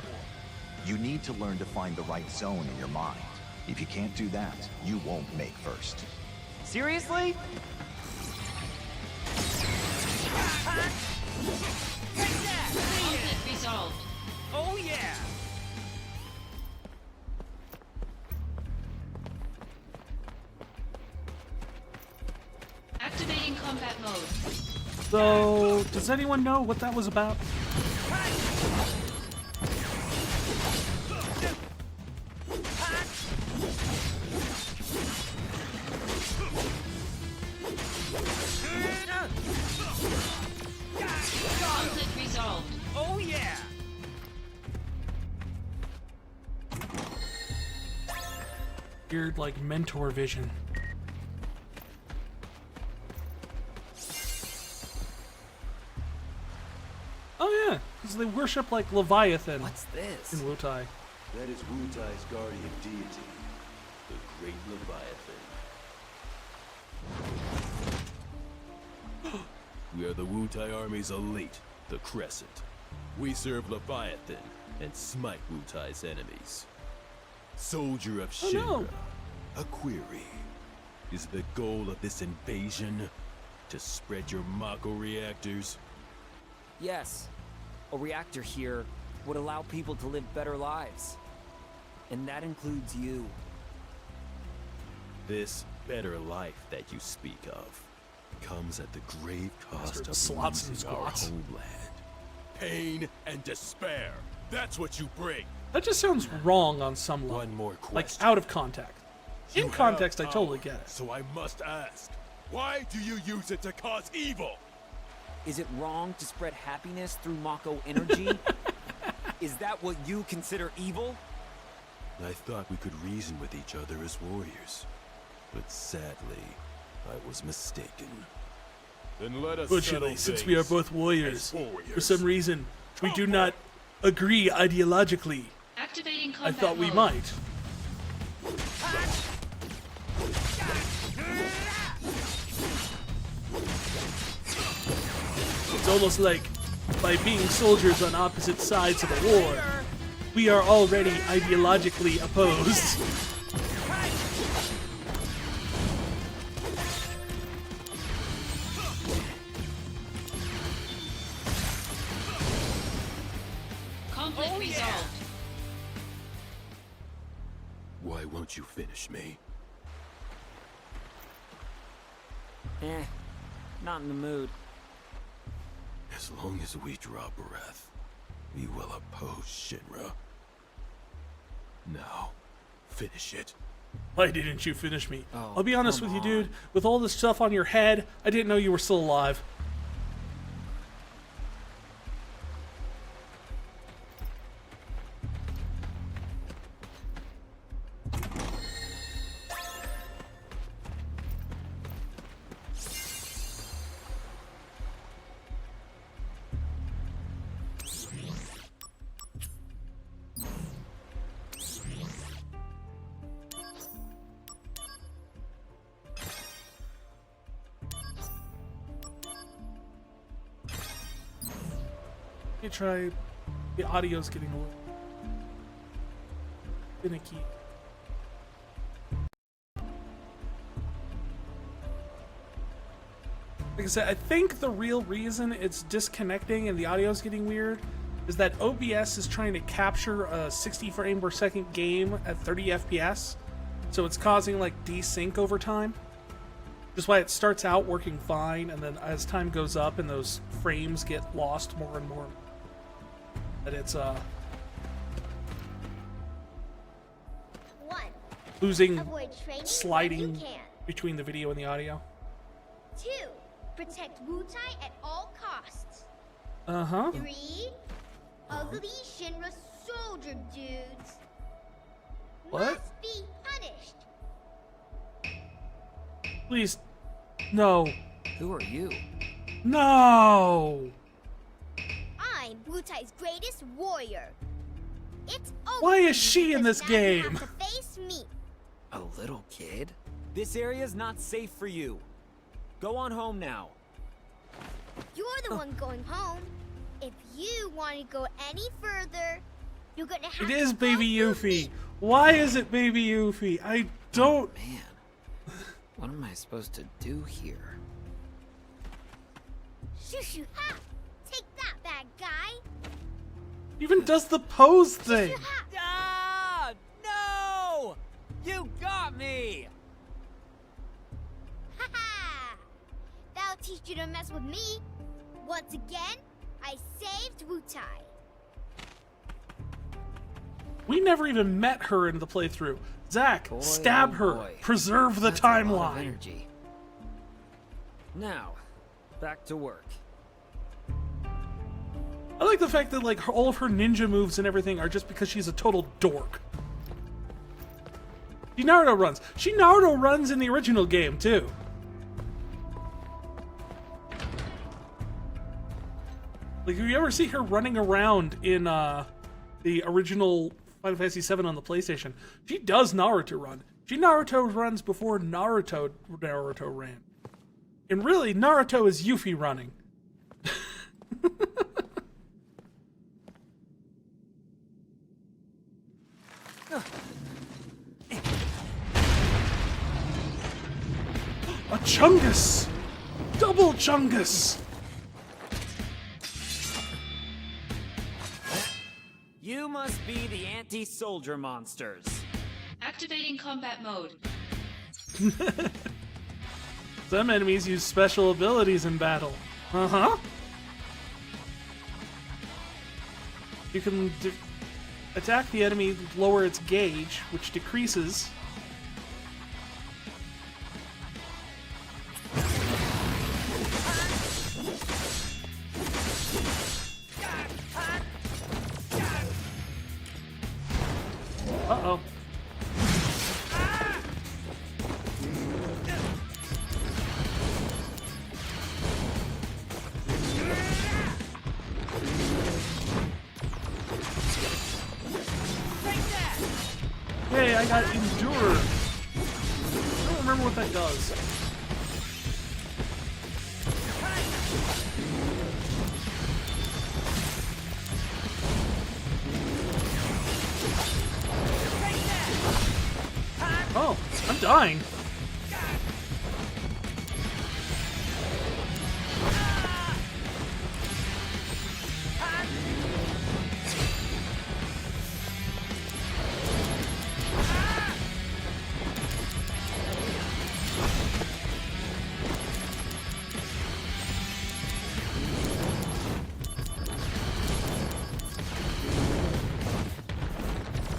You need to learn to find the right zone in your mind. If you can't do that, you won't make first. Seriously? Conflict resolved. Oh yeah! Activating combat mode. So, does anyone know what that was about? Conflict resolved. Oh yeah! Weird, like, mentor vision. Oh yeah, because they worship like Leviathan What's this? in Wutai. That is Wutai's guardian deity, the Great Leviathan. We are the Wutai Army's elite, the Crescent. We serve Leviathan and smite Wutai's enemies. Soldier of Oh, Shinra, no. a query. Is the goal of this invasion to spread your Mako reactors? Yes. A reactor here would allow people to live better lives. And that includes you. This better life that you speak of comes at the grave cost Bastard of slots and losing our squats. homeland. Pain and despair. That's what you bring. That just sounds wrong on some level. One more Like question. out of context. You In context, I have totally power, get it. So I must ask, why do you use it to cause evil? Is it wrong to spread happiness through Mako energy? Is that what you consider evil? I thought we could reason with each other as warriors. But sadly, I was mistaken. Then let us Fortunately, since we are both warriors, for some reason, we do not agree ideologically. Activating I combat thought we mode. might. It's almost like by being soldiers on opposite sides of a war, we are already ideologically opposed. Conflict resolved. Why won't you finish me? Not in the mood. As long as we draw breath, we will oppose Shinra. Now, finish it. Why didn't you finish me? Oh, I'll be honest come with you, dude. on. With all this stuff on your head, I didn't know you were still alive. Let me try. The audio's getting a little finicky. Like I said, I think the real reason it's disconnecting and the audio's getting weird is that OBS is trying to capture a 60 frame per second game at 30 FPS, so it's causing like desync over time. Just why it starts out working fine, and then as time goes up and those frames get lost more and more, that it's 1. losing Avoid training when sliding you can. between the video and the audio. 2. Protect Wutai at all costs. Uh-huh. 3. Ugly Shinra soldier dudes What? must be punished. Please. No. Who are you? No! I'm Wutai's greatest warrior. It's over. Why is for she you in this because now you game? have to face me. A little kid? This area's not safe for you. Go on home now. You're the one going home. If you want to go any further, you're gonna have It to is go Baby through Yuffie. me. Why is it Baby Yuffie? I don't. Man, what am I supposed to do here? Shoo shoo ha! Take that, bad guy! Even does the pose thing. Shoo ha! Ah! No! You got me! Ha ha! That'll teach you to mess with me. Once again, I saved Wutai. We never even met her in the playthrough. Zach, Boy, stab oh her. boy. Preserve the That's a lot of timeline. energy. Now, back to work. I like the fact that like all of her ninja moves and everything are just because she's a total dork. She Naruto runs. She Naruto runs in the original game too. Like, if you ever see her running around in the original Final Fantasy VII on the PlayStation, she does Naruto run. She Naruto runs before Naruto ran. And really, Naruto is Yuffie running. A Chungus! Double Chungus! You must be the anti-soldier monsters. Activating combat mode. Some enemies use special abilities in battle. Uh-huh. You can attack the enemy, lower its gauge, which decreases. Uh-oh. Hey, I got Endure. I don't remember what that does. Oh, I'm dying.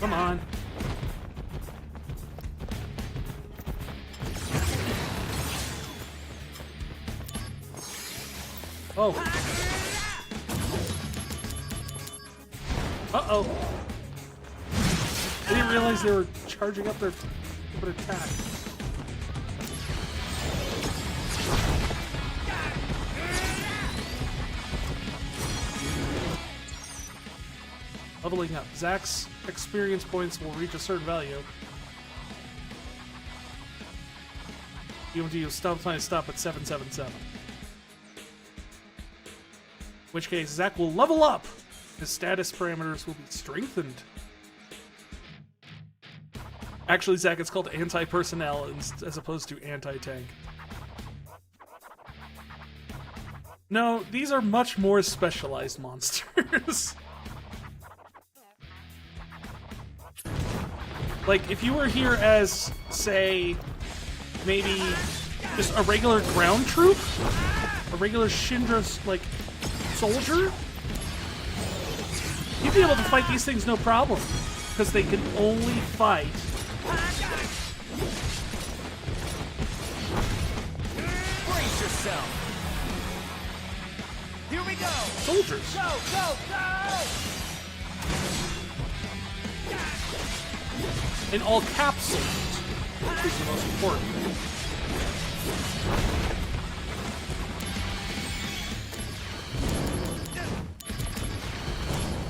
Come on. Oh. Uh-oh. I didn't realize they were charging up their stupid attack. Leveling up. Zach's experience points will reach a certain value. You want to use stop time stop at 777. In which case, Zach will level up. His status parameters will be strengthened. Actually, Zach, it's called anti-personnel as opposed to anti-tank. No, these are much more specialized monsters. Like, if you were here as, say, maybe just a regular ground troop, a regular Shinra's, like, soldier, you'd be able to fight these things no problem, because they can only fight Brace yourself. Here we go. soldiers. Go, go, go! In all caps soldiers, which is the most important.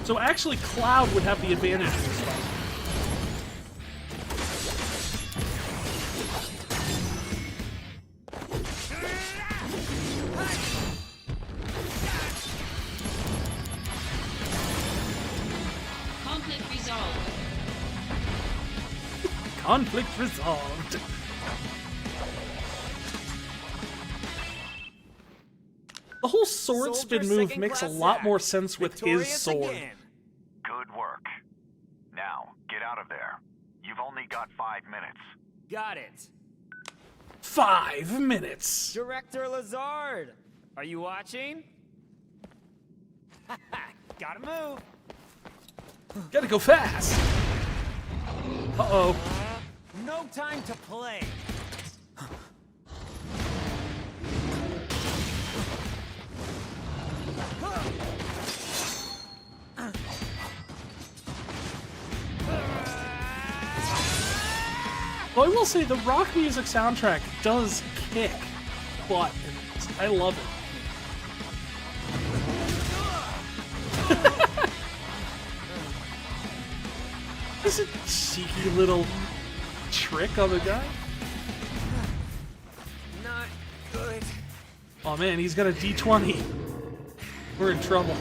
So actually, Cloud would have the advantage in this fight. Conflict resolved. Conflict resolved. The whole sword Soldier spin move second makes a class lot Zack. more sense with his Victorious sword. again. Good work. Now, get out of there. You've only got 5 minutes. Got it. 5 minutes. Director Lazard, are you watching? Gotta move. Gotta go fast. Uh-oh. No time to play. Well, I will say the rock music soundtrack does kick butt. I love it. Is it a cheeky little trick on the guy? Not good. Oh man, he's got a D20. We're in trouble.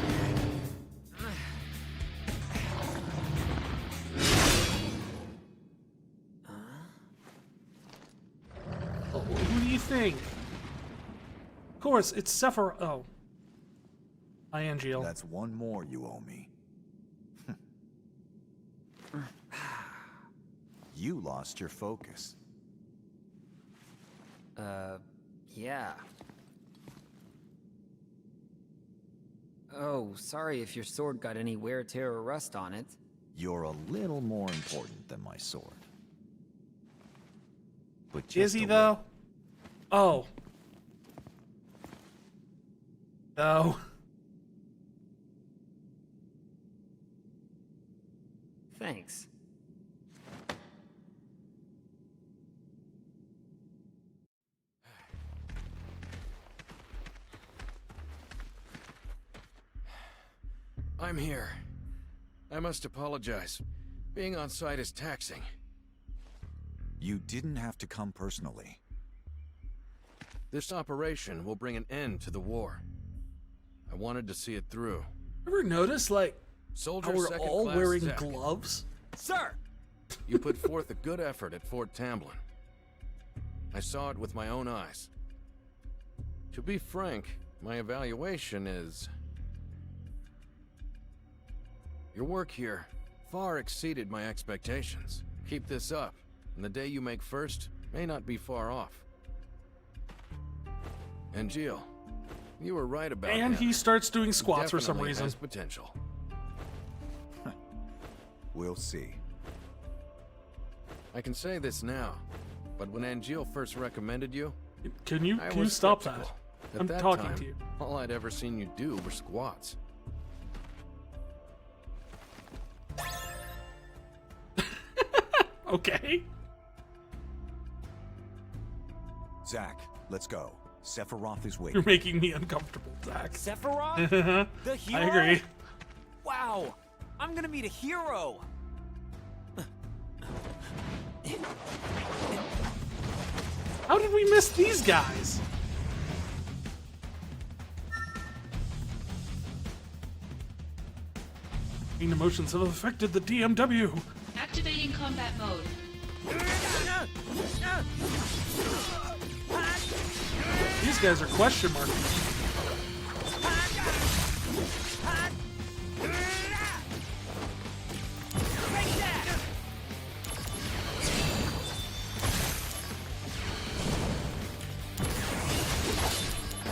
Oh, who do you think? Of course, it's Sephiroth. Oh. Hi, Angeal. That's one more you owe me. You lost your focus. Yeah. Oh, sorry if your sword got any wear, tear, or rust on it. You're a little more important than my sword. But just Is he, a though? Oh. No. Thanks. I'm here. I must apologize. Being on site is taxing. You didn't have to come personally. This operation will bring an end to the war. I wanted to see it through. Ever notice, like, Soldier how we're second all class wearing Zack. gloves? Sir! You put forth a good effort at Fort Tamblin. I saw it with my own eyes. To be frank, my evaluation is... Your work here far exceeded my expectations. Keep this up, and the day you make first may not be far off. And Jill, you were right about And him. he starts doing squats for some Definitely reason. has potential. We'll see. I can say this now, but when Angeal first recommended you, Can you I was stop skeptical. that? At I'm that talking time, to you. all I'd ever seen you do were squats. Okay. Zack, let's go. Sephiroth is You're waiting. making me uncomfortable, Zach. Sephiroth? The hero? I agree. Wow! I'm gonna meet a hero! How did we miss these guys? Main emotions have affected the DMW. Activating combat mode. These guys are question marks.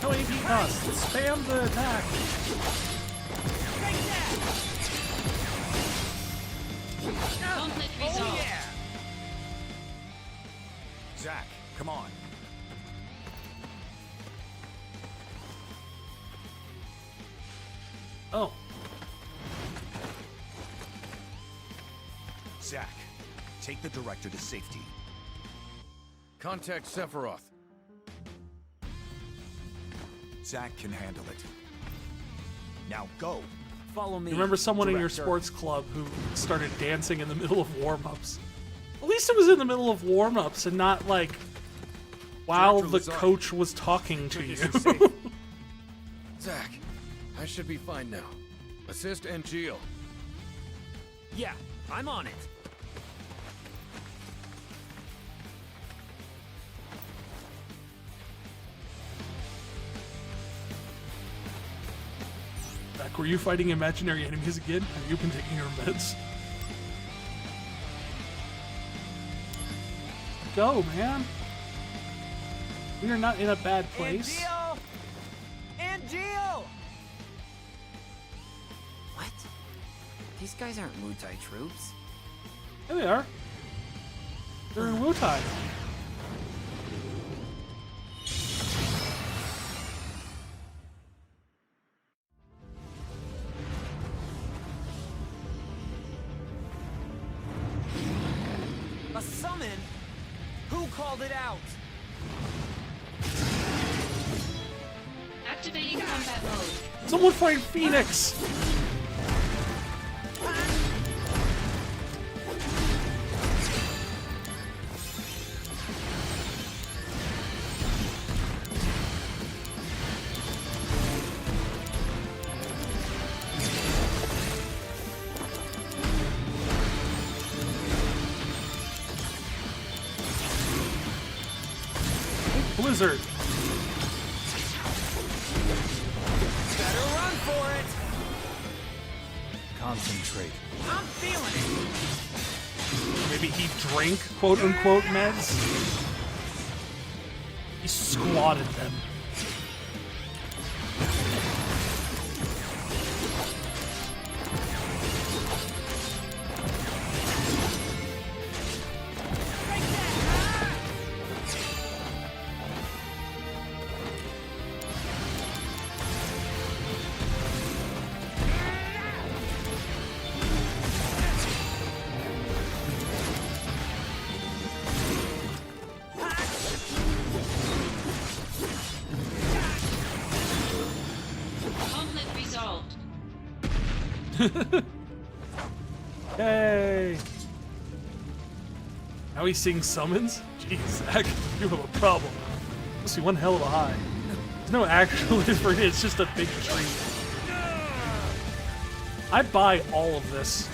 No AP cost. Spam the attack. Conflict resolved. Zack, come on. Oh, Zack, take the director to safety. Contact Sephiroth. Zack can handle it. Now go. Follow me. remember someone in your Director. sports club who started dancing in the middle of warm-ups? At least it was in the middle of warm-ups and not like while Director the Lazard. coach was talking to you. Zack, I should be fine now. Assist Angeal. Yeah, I'm on it. Zach, were you fighting imaginary enemies again? Have you been taking your meds? Go, man. We are not in a bad place. Angeal! Angeal! What? These guys aren't Mutai troops. Here they are. They're in Wutai. A summon? Who called it out? Activating combat mode. Someone fight Phoenix! Blizzard. Better run for it! Concentrate. I'm feeling it! Maybe he drank quote-unquote meds? He squatted them. Conflict resolved. Yay! Now he sings summons? Jeez, Zach, you have a problem. Must be one hell of a high. There's no actual difference, it's just a big tree. I buy all of this.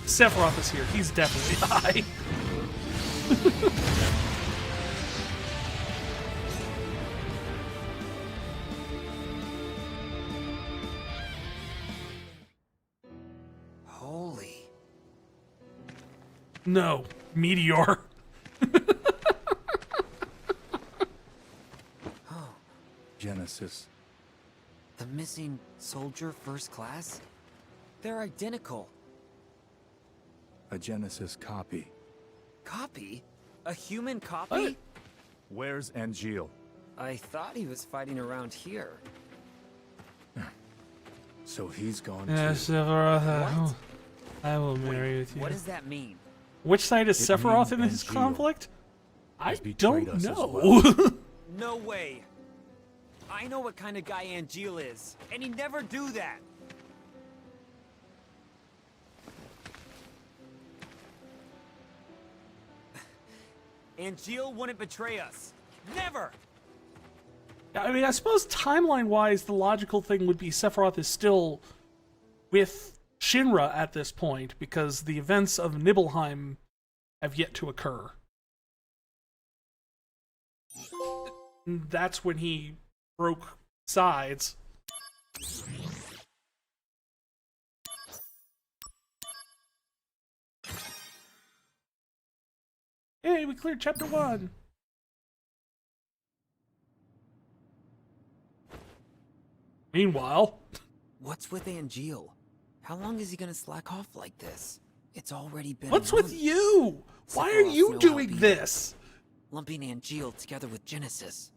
Sephiroth is here, he's definitely high. Holy. No, Meteor. Genesis. The missing soldier first class? They're identical. A Genesis copy. Copy? A human copy? What? Where's Angeal? I thought he was fighting around here. So he's gone Yes, too. Sephiroth, What? I will marry with you. What does that mean? Which side is It Sephiroth means in this Angeal conflict? I has betrayed don't us as know. well. No way. I know what kind of guy Angeal is, and he'd never do that. Angeal wouldn't betray us. Never! I mean, I suppose timeline-wise, the logical thing would be Sephiroth is still with Shinra at this point, because the events of Nibelheim have yet to occur. That's when he broke sides. Hey, we cleared chapter 1! Meanwhile... What's with Angeal? How long is he gonna slack off like this? It's already been What's a with month. you? Why are Sephiroth you know doing how to this? Lumping Angeal together with Genesis.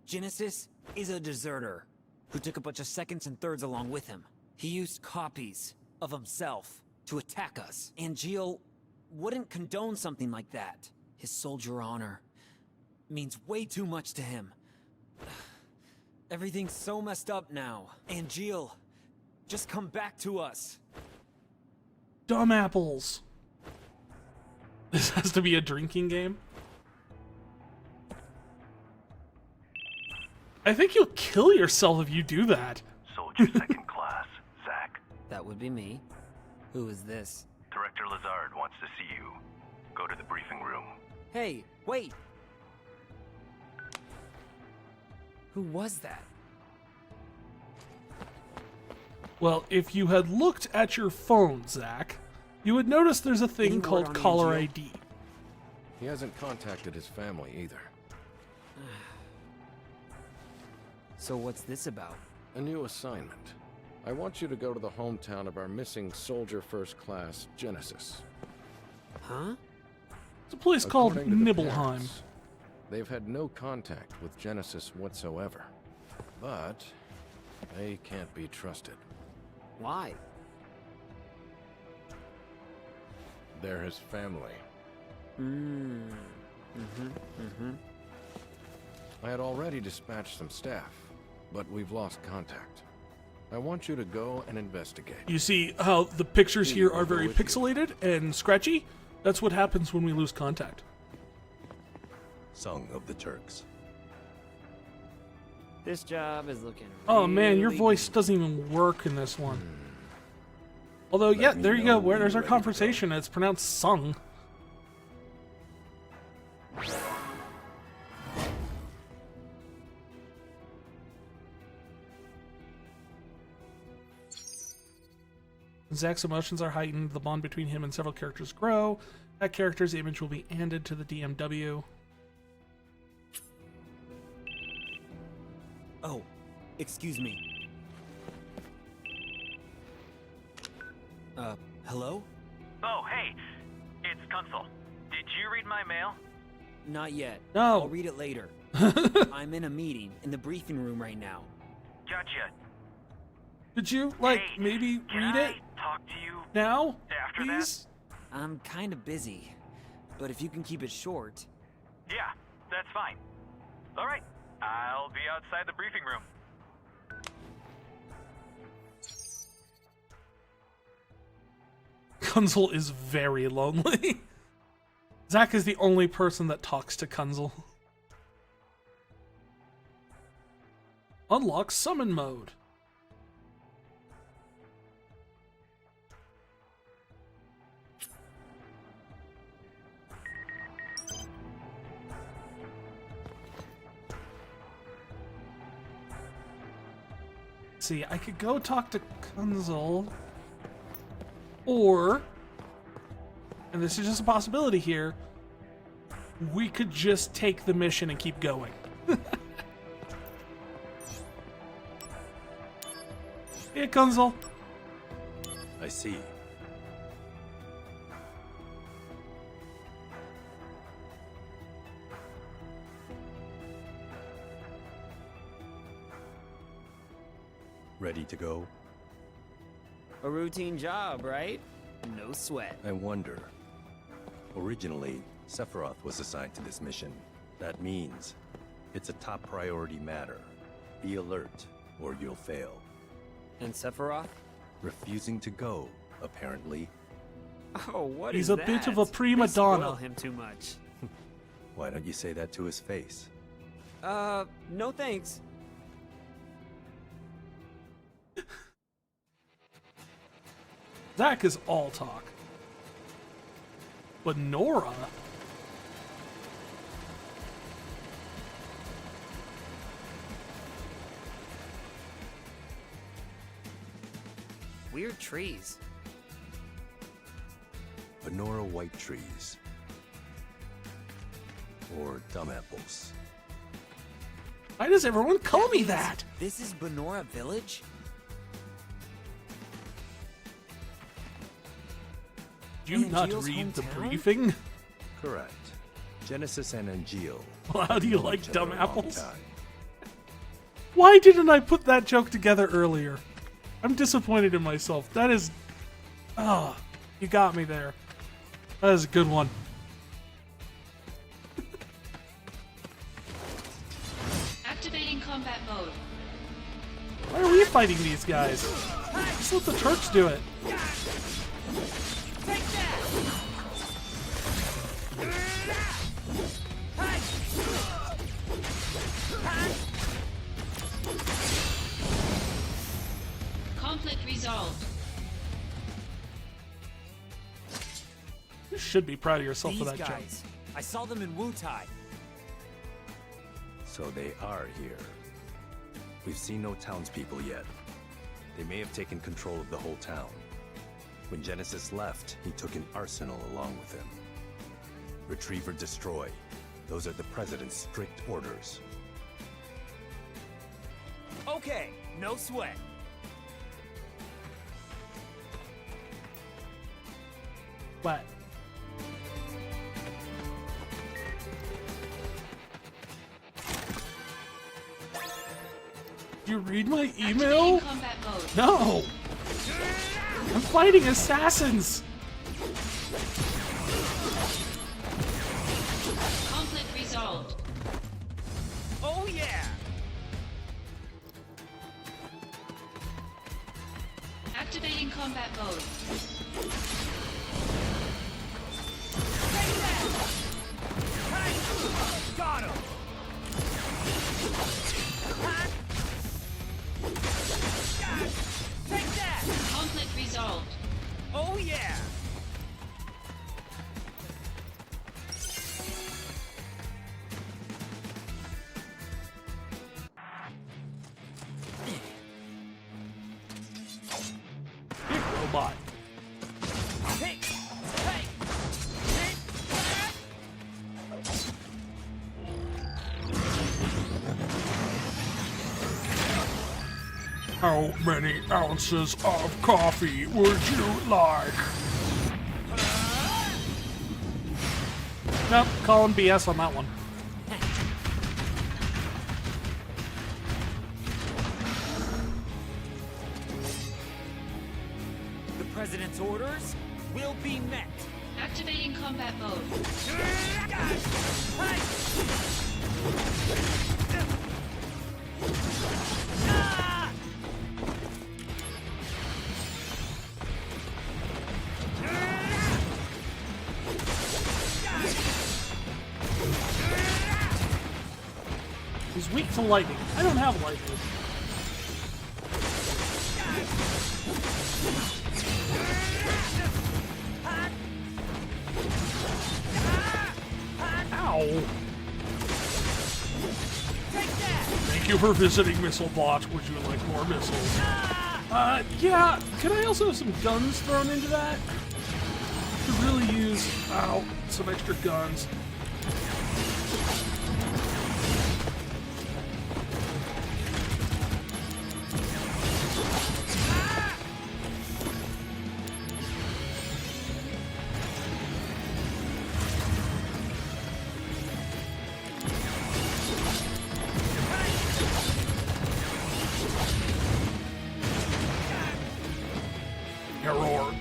Genesis is a deserter who took a bunch of seconds and thirds along with him. He used copies of himself to attack us. Angeal wouldn't condone something like that. His soldier honor means way too much to him. Everything's so messed up now. Angeal, just come back to us. Dumb apples. This has to be a drinking game. I think you'll kill yourself if you do that. Soldier second class, Zach. That would be me. Who is this? Director Lazard wants to see you. Go to the briefing room. Hey, wait! Who was that? Well, if you had looked at your phone, Zach, you would notice there's a thing Any word called on caller Angel? ID. He hasn't contacted his family either. So what's this about? A new assignment. I want you to go to the hometown of our missing soldier first class, Genesis. Huh? It's a place called According to the Nibelheim. parents, they've had no contact with Genesis whatsoever. But they can't be trusted. Why? They're his family. I had already dispatched some staff, but we've lost contact. I want you to go and investigate. You see how the pictures here are I'll go very with you. pixelated and scratchy? That's what happens when we lose contact. Song of the Turks. This job is looking Oh man, your really voice good. doesn't even work in this one. Although, yeah, me there you know go. when There's you're our ready to go. conversation. It's pronounced sung. Zach's emotions are heightened. The bond between him and several characters grow. That character's image will be handed to the DMW. Oh, excuse me. Hello? Oh, hey, it's Kunzel. Did you read my mail? Not yet. No. I'll read it later. I'm in a meeting in the briefing room right now. Gotcha. Could you, like, Hey, maybe can read I it talk to you now, after please? I'm kind of busy, but if you can keep it short. Yeah, that's fine. All right, I'll be outside the briefing room. Kunzel is very lonely. Zach is the only person that talks to Kunzel. Unlock summon mode. See, I could go talk to Kunzel, or, and this is just a possibility here, we could just take the mission and keep going. Hey, Kunzel. I see. Ready to go? A routine job, right? No sweat. I wonder. Originally, Sephiroth was assigned to this mission. That means it's a top priority matter. Be alert, or you'll fail. And Sephiroth? Refusing to go, apparently. Oh, what He's is a that? bit of a prima They spoil donna. him too much. Why don't you say that to his face? No thanks. Zach is all talk. But Nora? Weird trees. Benora white trees. Or dumb apples. Why does everyone call me that? This is Benora Village? Do you not Angeal's read the hometown? briefing? Correct. Genesis and Angeal. Well, how do you know like each other dumb a long apples? time. Why didn't I put that joke together earlier? I'm disappointed in myself. That is... Ah, you got me there. That is a good one. Activating combat mode. Why are we fighting these guys? Just let the Turks do it. Conflict resolved. You should be proud of yourself These for that joke. guys. I saw them in Wutai. So they are here. We've seen no townspeople yet. They may have taken control of the whole town. When Genesis left, he took an arsenal along with him. Retrieve or destroy. Those are the President's strict orders. Okay, no sweat. What? You read my email? Activating combat mode. No! I'm fighting assassins! Conflict resolved. Oh yeah! Activating combat mode. Got him! Take that! Conflict resolved. Oh yeah! Big robot. Hey! Hey! Hey! How many ounces of coffee would you like? Nope, calling BS on that one. The President's orders will be met. Activating combat mode. He's weak to lightning. I don't have lightning. Ow! Thank you for visiting, Missile Bot. Would you like more missiles? Yeah. Can I also have some guns thrown into that? Could really use, some extra guns.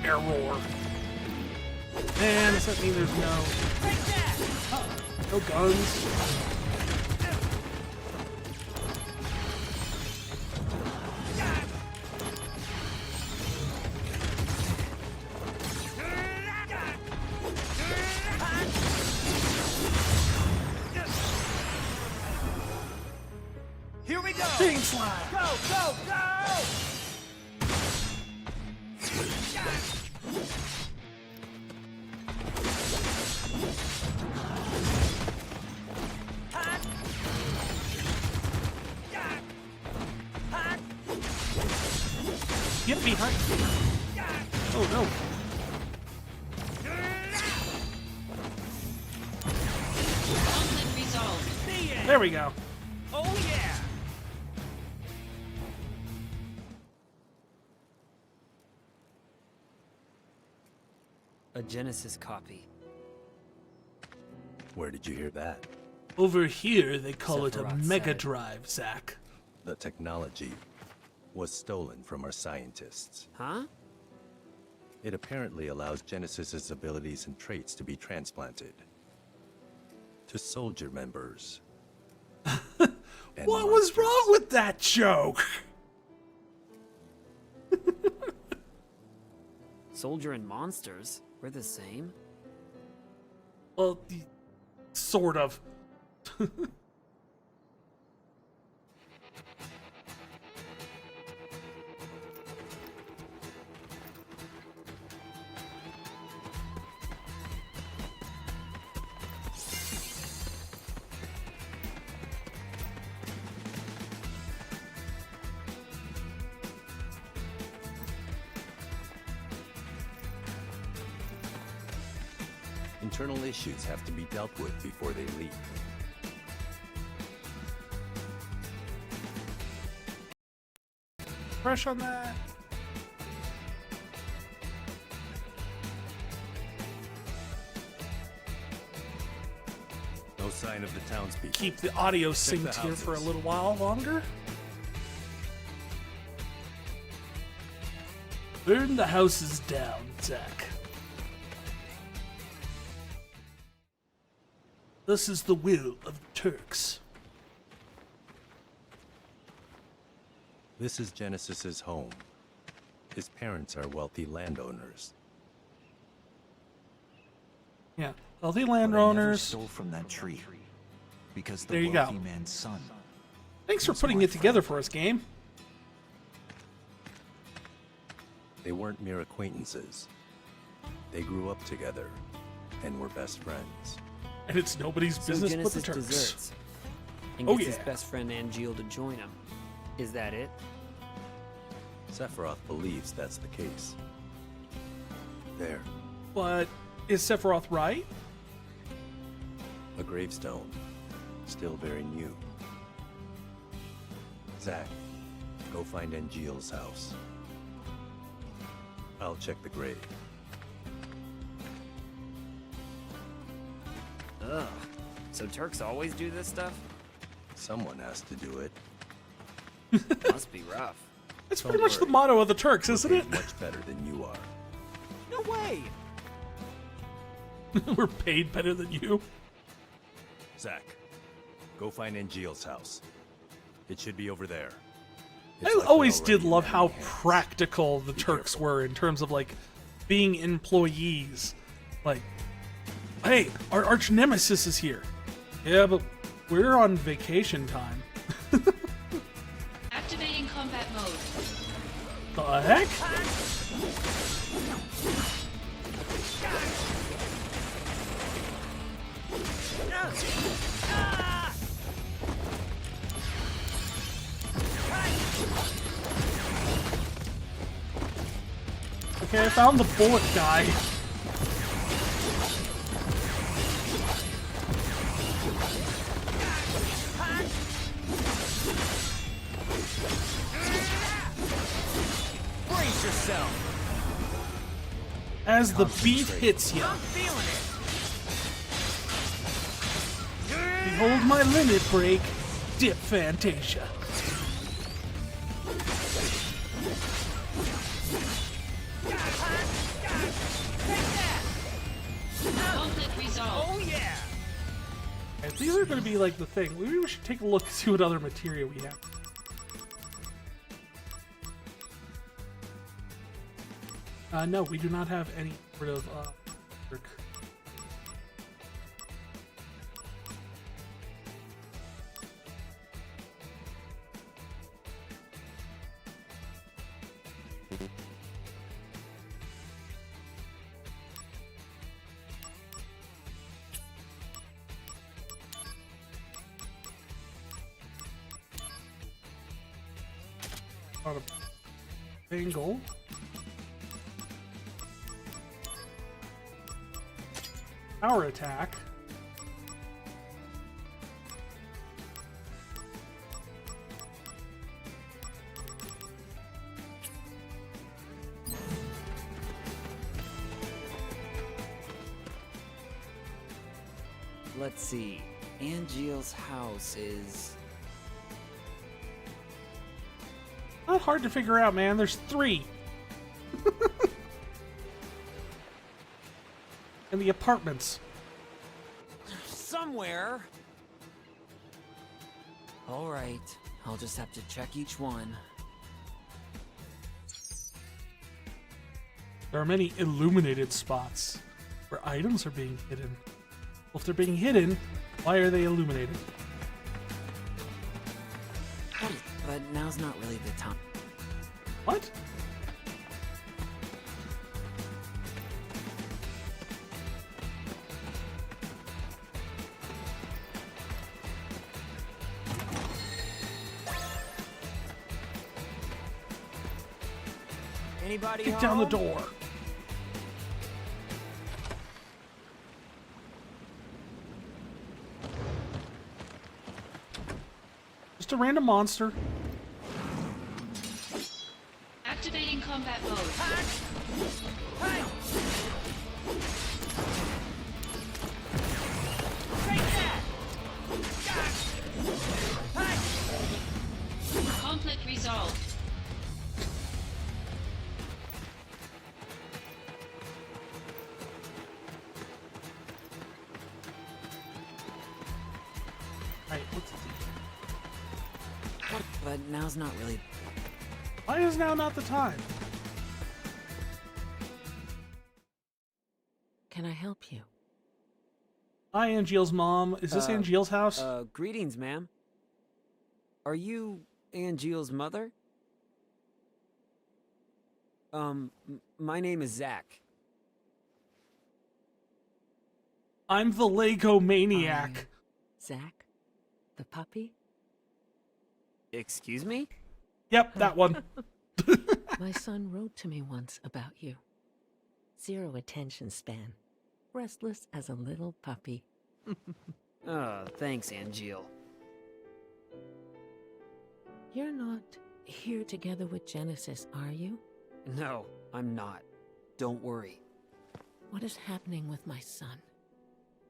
Error. And does that mean there's no guns? Here we go! Chain slide! Go, go, go! Get behind! Oh no! Conflict resolved. There we go. Oh yeah! A Genesis copy. Where did you hear that? Over here, they call it a Sephiroth Mega said. Drive, Zach. The technology was stolen from our scientists. Huh? It apparently allows Genesis's abilities and traits to be transplanted to soldier members. And What was monsters. wrong with that joke? Soldier and monsters? We're the same? Well, sort of. Internal issues have to be dealt with before they leave. Fresh on that. No sign of the townspeople. Keep the audio the synced here for a houses. little while longer. Burn the houses down, Zach. This is the will of the Turks. This is Genesis's home. His parents are wealthy landowners. Yeah, wealthy But I never landowners. stole from that tree. Because the There you go. wealthy man's son. Thanks for was putting my it together friend. for us, game. They weren't mere acquaintances. They grew up together and were best friends. And it's nobody's So business but the Genesis Turks. deserts and Oh, gets his yeah. best friend Angeal to join him. Is that it? Sephiroth believes that's the case. There, But is Sephiroth right? a gravestone. Still very new. Zack, go find Angeal's house. I'll check the grave. Ugh. So Turks always do this stuff? Someone has to do it. Must be rough. It's Don't pretty much the worry. motto of the Turks, We're isn't paid it? much better than you are. No way! We're paid better than you. Zack, go find Angeal's house. It should be over there. It's I likely always already did in love how enemy hands. practical the Be Turks careful. were in terms of like being employees. Like, hey, our arch nemesis is here. Yeah, but we're on vacation time. Activating combat mode. The heck? Okay, I found the bullet guy. Brace yourself! As the beat hits you, I'm feeling it! behold my limit break, Dip Fantasia. Conflict resolved. Oh yeah! If these are going to be like the thing, maybe we should take a look and see what other material we have. No, we do not have any sort of work. On a angle. Power attack. Let's see. Angeal's house is... Not hard to figure out, man. There's 3. And the apartments. somewhere. All right, I'll just have to check each one. There are many illuminated spots where items are being hidden. Well, if they're being hidden, why are they illuminated? But now's not really the time. What? Anybody Kick down the home? door. Just a random monster. Activating combat mode. Conflict resolved. Alright, what's the... But now's not really. Why is now not the time? Can I help you? Hi, Angeal's mom. Is this Angeal's house? Greetings, ma'am. Are you Angeal's mother? My name is Zach. I'm the Lego maniac. Zach? The puppy? Excuse me? Yep, that one. My son wrote to me once about you. 0 attention span. Restless as a little puppy. Thanks, Angeal. You're not here together with Genesis, are you? No, I'm not. Don't worry. What is happening with my son?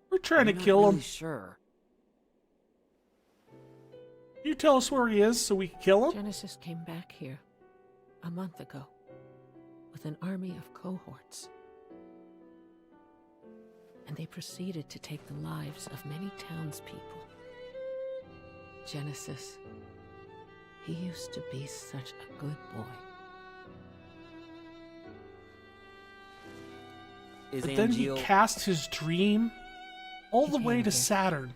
We're trying I'm to kill not him. really sure. You tell us where he is so we can kill him? Genesis came back here a month ago with an army of cohorts. And they proceeded to take the lives of many townspeople. Genesis, he used to be such a good boy. Is But then he Angeal... cast his dream all the He way came to here. Saturn.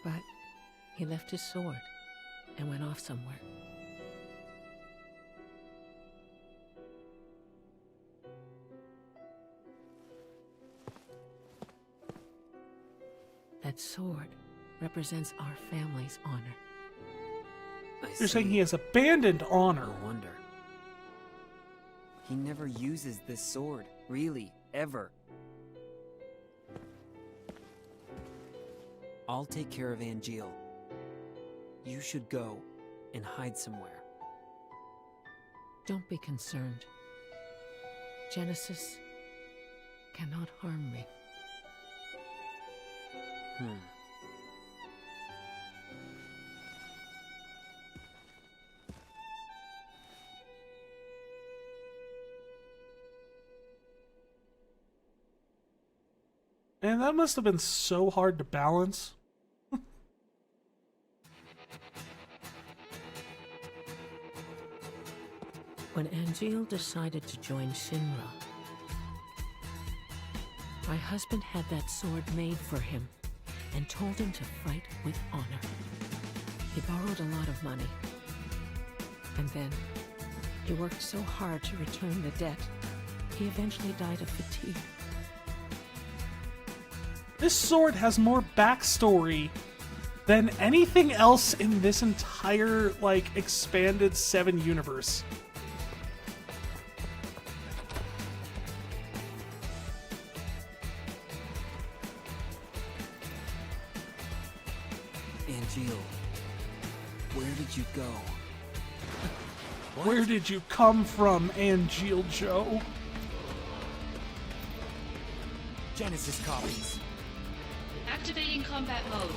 But he left his sword and went off somewhere. That sword represents our family's honor. You're saying he has abandoned honor. No wonder. He never uses this sword, really, ever. I'll take care of Angeal. You should go and hide somewhere. Don't be concerned. Genesis cannot harm me. Man, that must have been so hard to balance. When Angeal decided to join Shinra, my husband had that sword made for him and told him to fight with honor. He borrowed a lot of money. And then he worked so hard to return the debt, he eventually died of fatigue. This sword has more backstory than anything else in this entire, like, expanded 7 universe. Angeal, where did you go? Where did you come from, Angeal Joe? Genesis copies. Activating combat mode.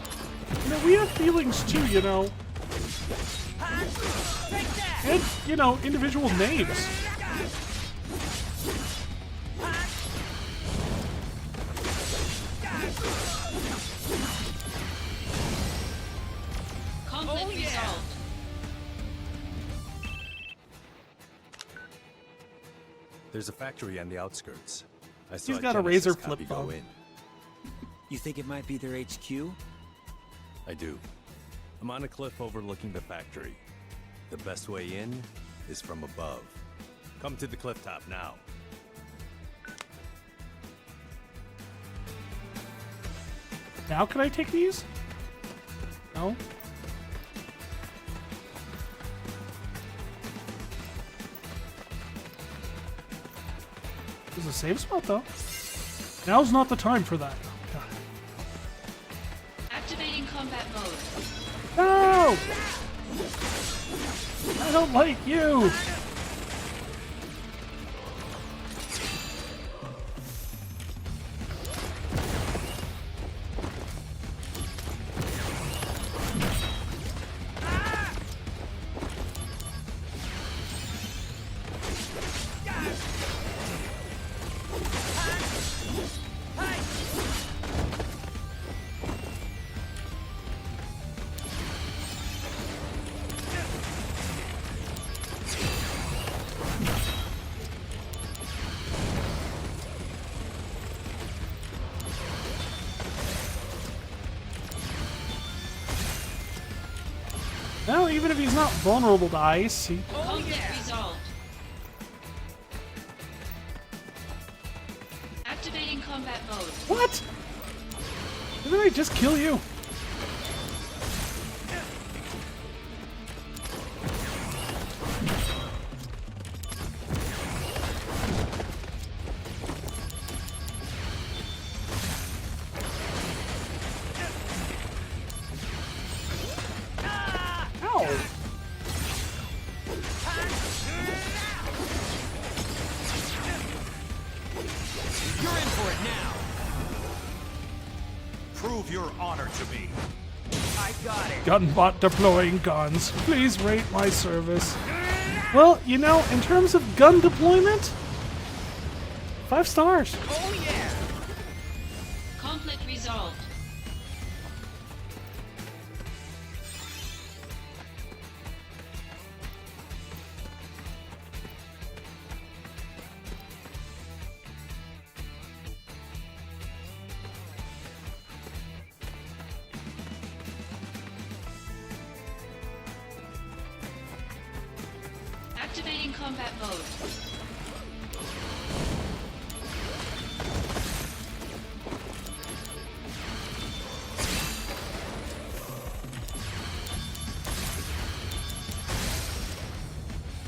You know, we have feelings too, you know. And, you know, individual names. Conflict resolved. There's a factory on the outskirts. I saw He's got a Genesis razor copy flip go phone. in. You think it might be their HQ? I do. I'm on a cliff overlooking the factory. The best way in is from above. Come to the cliff top now. Now can I take these? No? There's a save spot though. Now's not the time for that. Oh, God. Activating combat mode. No! No! I don't like you! Well, even if he's not vulnerable to ice, he... Conflict resolved. Activating combat mode. What? Didn't I just kill you? Ow! You're in for it now. Prove your honor to me. I got it. Gunbot deploying guns. Please rate my service. Well, you know, in terms of gun deployment, 5 stars. Oh yeah. Conflict resolved. Activating combat mode.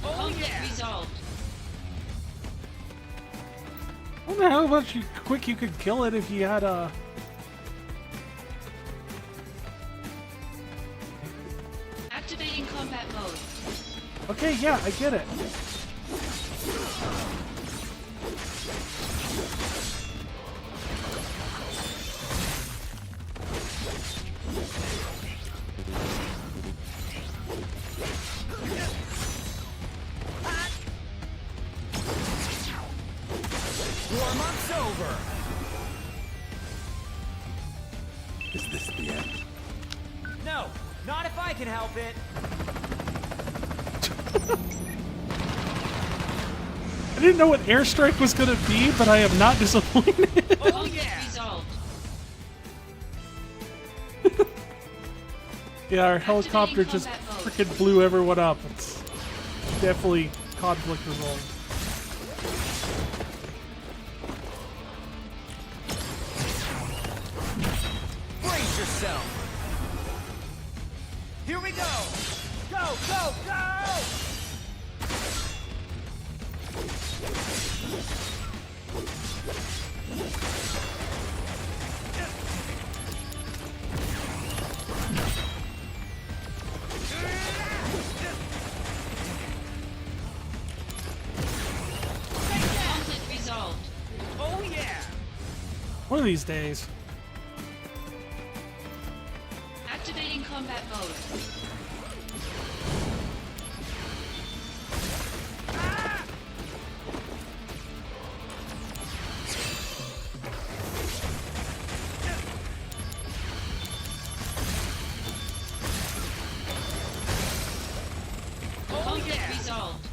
Conflict resolved. I wonder how much quick you could kill it if you had a... Activating combat mode. Okay, yeah, I get it. Warm-up's over. Is this the end? No, not if I can help it. I didn't know what airstrike was gonna be, but I am not disappointed. Oh yeah. Resolved. Yeah, our helicopter Activating just combat mode. freaking blew everyone up. It's definitely conflict resolved. Brace yourself. Here we go. Go, go, go. Conflict resolved. Oh yeah. One of these days. Activating combat mode. Conflict resolved.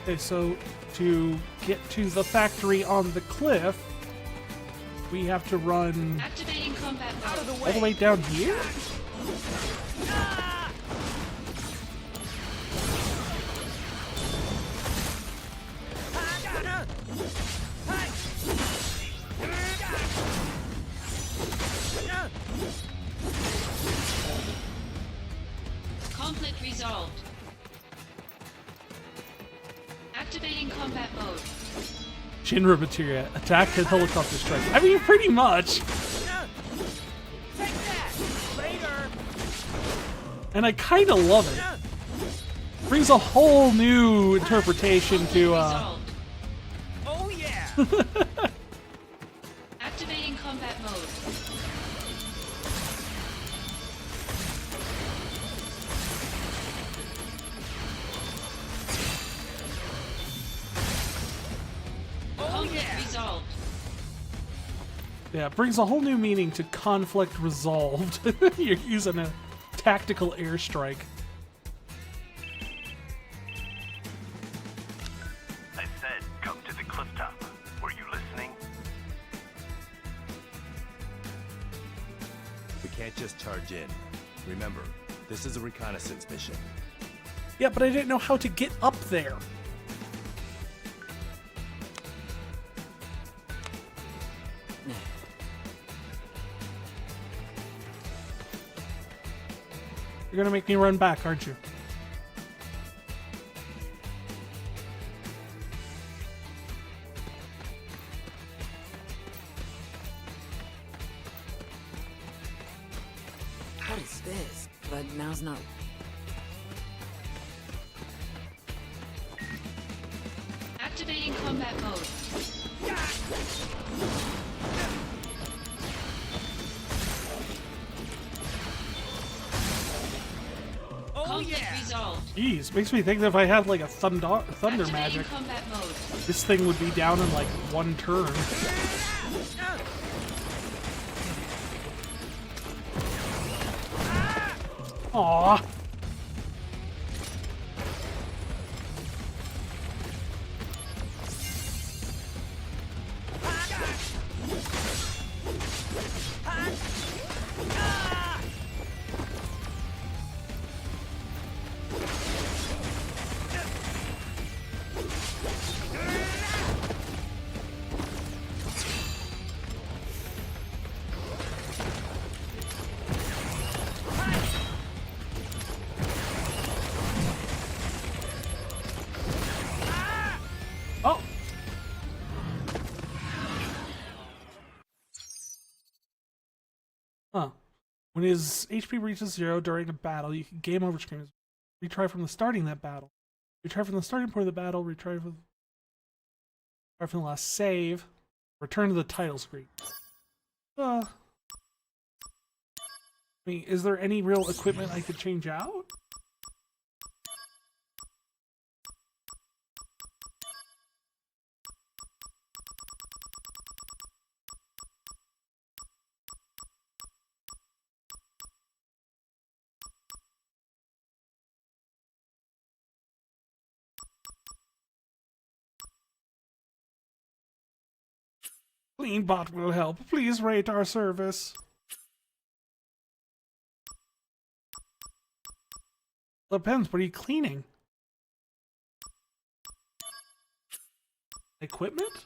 Okay, so to get to the factory on the cliff, we have to run Activating combat Out of mode. the all the way. way down here? Conflict resolved. Activating combat mode. Shinra materia, attack and helicopter strike. I mean, pretty much. Take that. Later. And I kind of love it. Brings a whole new interpretation to. Resolved. Oh yeah! Activating combat mode. Conflict resolved. Yeah, it brings a whole new meaning to conflict resolved. You're using a tactical airstrike. I said, come to the cliff top. Were you listening? We can't just charge in. Remember, this is a reconnaissance mission. Yeah, but I didn't know how to get up there. You're gonna make me run back, aren't you? What is this? But now's not. Activating combat mode. Conflict resolved. Jeez, makes me think that if I had like a thunder Activating magic, combat mode. this thing would be down in like one turn. Aww. Oh. Huh. When his HP reaches 0 during a battle, you can game over screens. Retry from the starting of that battle. Retry from the starting point of the battle. Retry from the last save. Return to the title screen. I mean, is there any real equipment I could change out? CleanBot will help. Please rate our service. Depends. What are you cleaning? Equipment?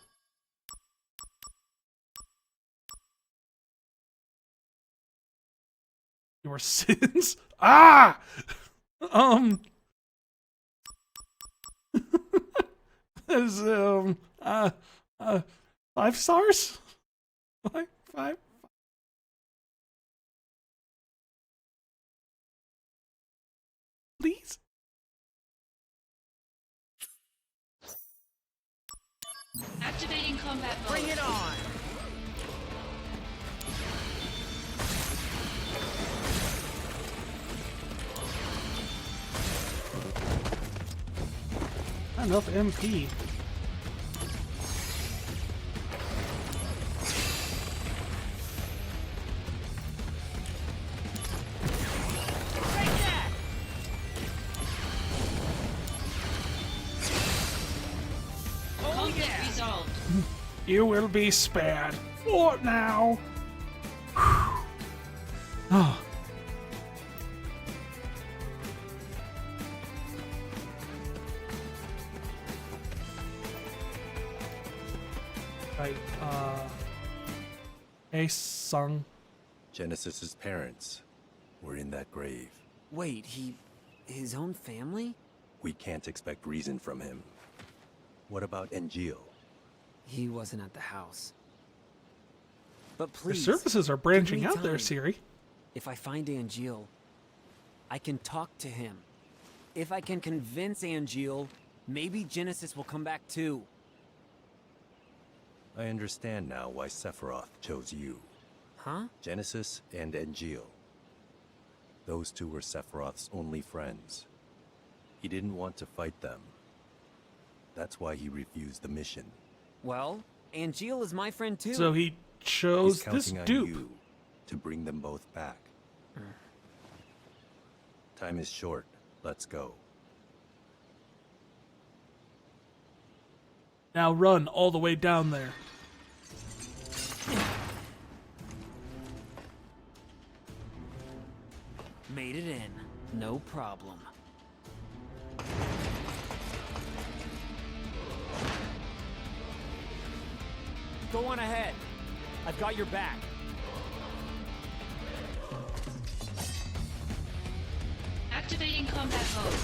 Your sins? Ah! Is, 5 stars? Five? Please? Activating combat mode. Bring it on! Not enough MP. Conflict resolved. You will be spared. What now? Oh. Right, hey, Sung. Genesis's parents were in that grave. Wait, his own family? We can't expect reason from him. What about Engil? He wasn't at the house. But Your please, services are give branching me out there, time. Siri. If I find Angel, I can talk to him. If I can convince Angeal, maybe Genesis will come back too. I understand now why Sephiroth chose you. Huh? Genesis and Angeal. Those two were Sephiroth's only friends. He didn't want to fight them. That's why he refused the mission. Well, Angeal is my friend too. So he chose He's this counting on dupe. you to bring them both back. Time is short. Let's go. Now run all the way down there. Made it in. No problem. Go on ahead. I've got your back. Activating combat mode.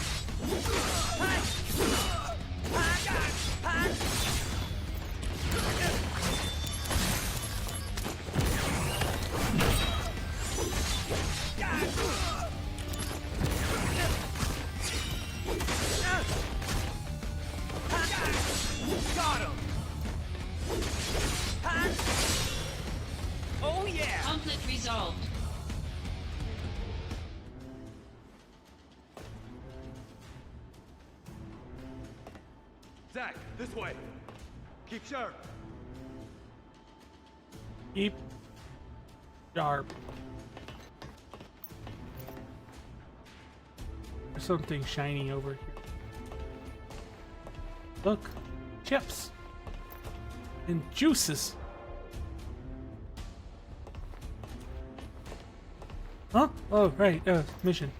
Got him! Oh yeah! Conflict resolved. Zack, this way! Keep sharp! Keep sharp. There's something shiny over here. Look, chips and juices. Huh? Oh, right. Mission.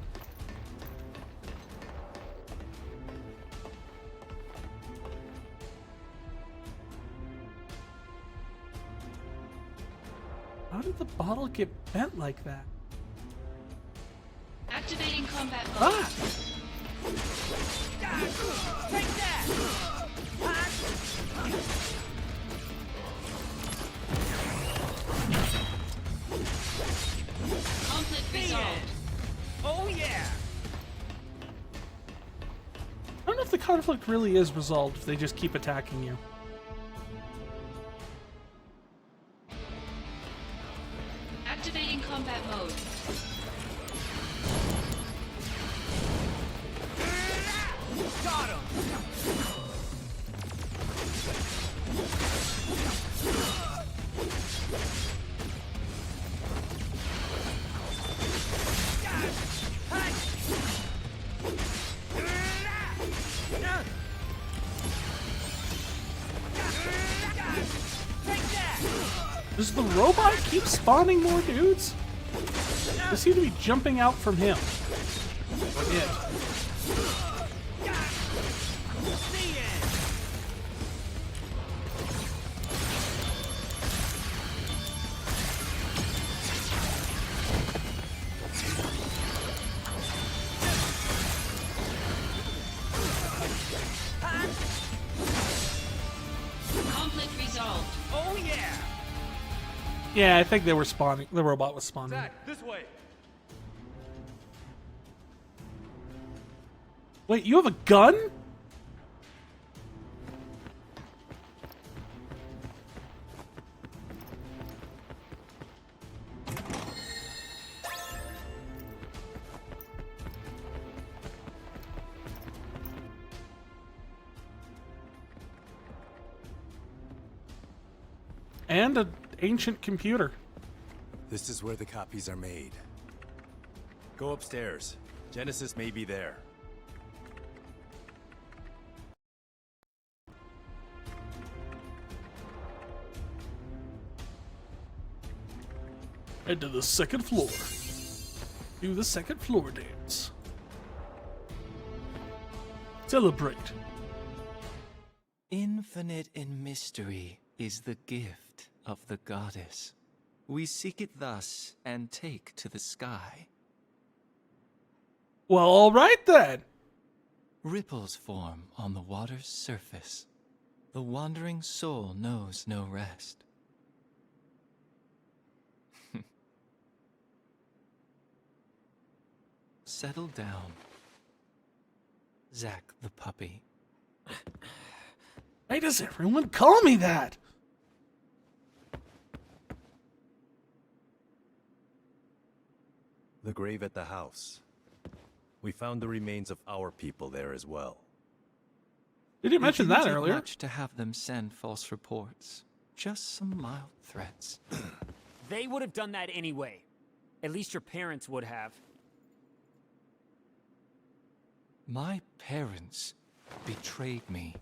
How did the bottle get bent like that? Activating combat mode. Ah! Take that! Conflict resolved. Oh yeah! I don't know if the conflict really is resolved if they just keep attacking you. Activating combat mode. Got him! Does the robot keep spawning more dudes? They seem to be jumping out from him. Yeah. Conflict resolved. Oh yeah! Yeah, I think they were spawning. The robot was spawning. Zack, this way! Wait, you have a gun? And an ancient computer. This is where the copies are made. Go upstairs. Genesis may be there. Head to the second floor. Do the second floor dance. Celebrate. Infinite in mystery is the gift of the goddess. We seek it thus and take to the sky. Well, all right then. Ripples form on the water's surface. The wandering soul knows no rest. settle down. Zack the puppy. Why does everyone call me that? The grave at the house. We found the remains of our people there as well. Did you mention It didn't that take earlier? much to have them send false reports. Just some mild threats. They would have done that anyway. At least your parents would have. My parents betrayed me.